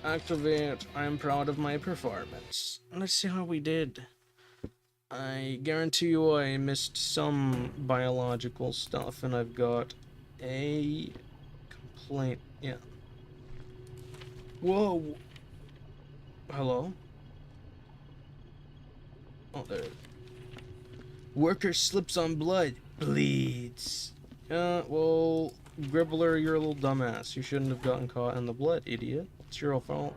Activate. I'm proud of my performance. Let's see how we did. I guarantee you I missed some biological stuff, and I've got a complaint. Yeah. Whoa. Hello? Oh, there. Worker slips on blood. Bleeds. Well, Gribbler, you're a little dumbass. You shouldn't have gotten caught in the blood, idiot. It's your fault.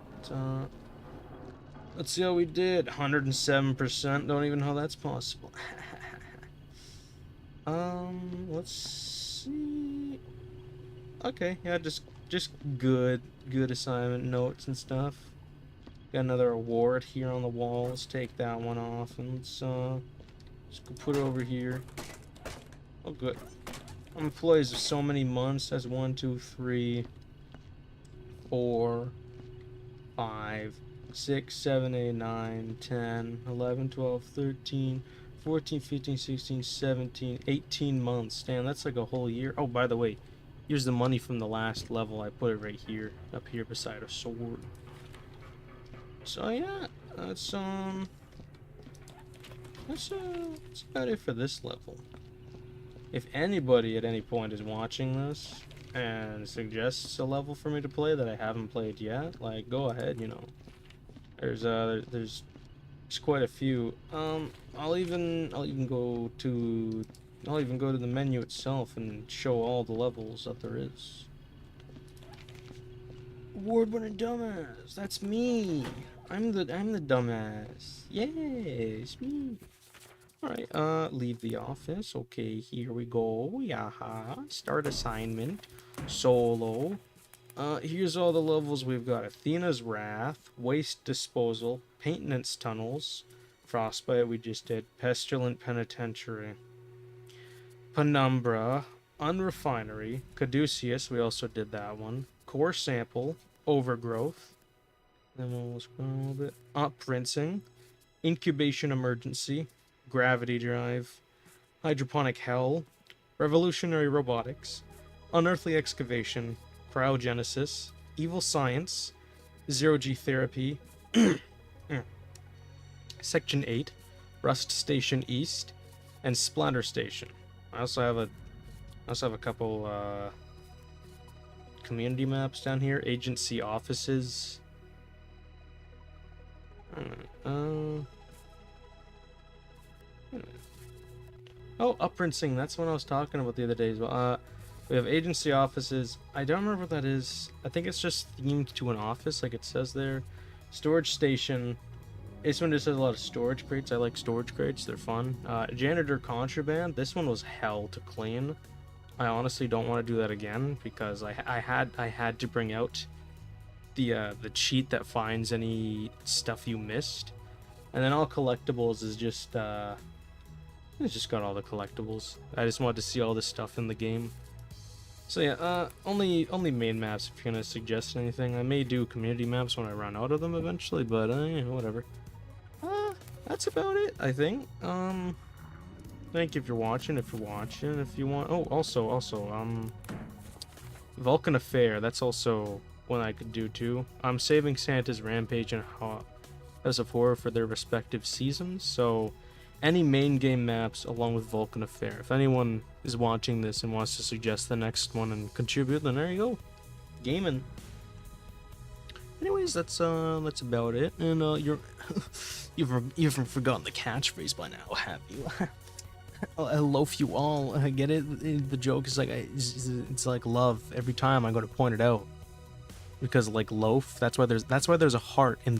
Let's see how we did. 107%. Don't even know how that's possible. Let's see. Okay, yeah, just good assignment notes and stuff. Got another award here on the wall. Let's take that one off and let's just go put it over here. Oh, good. Employees of so many months. That's 1, 2, 3, 4, 5, 6, 7, 8, 9, 10, 11, 12, 13, 14, 15, 16, 17, 18 months. Damn, that's like a whole year. Oh, by the way, here's the money from the last level. I put it right here, up here beside a sword. So yeah, that's about it for this level. If anybody at any point is watching this and suggests a level for me to play that I haven't played yet, like, go ahead, you know. There's quite a few. I'll even go to the menu itself and show all the levels that there is. Award-winning dumbass. That's me. I'm the dumbass. Yes, me. Alright, leave the office. Okay, here we go. Yaha. Start assignment. Solo. Here's all the levels we've got. Athena's Wrath, Waste Disposal, Maintenance Tunnels, Frostbite we just did, Pestilent Penitentiary, Penumbra, Unrefinery, Caduceus, we also did that one, Core Sample, Overgrowth, then we'll scroll a little bit, Uprinsing, Incubation Emergency, Gravity Drive, Hydroponic Hell, Revolutionary Robotics, Unearthly Excavation, Cryogenesis, Evil Science, Zero-G Therapy, Section 8, Rust Station East, and Splatter Station. I also have a couple community maps down here, agency offices. Oh, Uprinsing, that's what I was talking about the other day as well. We have agency offices. I don't remember what that is. I think it's just themed to an office, like it says there. Storage station. This one just has a lot of storage crates. I like storage crates. They're fun. Janitor contraband. This one was hell to clean. I honestly don't want to do that again because I had to bring out the cheat that finds any stuff you missed. And then all collectibles is just it's just got all the collectibles. I just wanted to see all this stuff in the game. So yeah, only main maps if you're gonna suggest anything. I may do community maps when I run out of them eventually, but yeah, whatever. That's about it, I think. Thank you for watching. If you want. Oh, also, Vulcan Affair. That's also one I could do too. I'm saving Santa's Rampage and House of Horror for their respective seasons. So any main game maps along with Vulcan Affair. If anyone is watching this and wants to suggest the next one and contribute, then there you go. Gaming. Anyways, that's about it. And you've forgotten the catchphrase by now, have you? I loaf you all. I get it. The joke is like it's like love every time I go to point it out because like loaf. That's why there's a heart in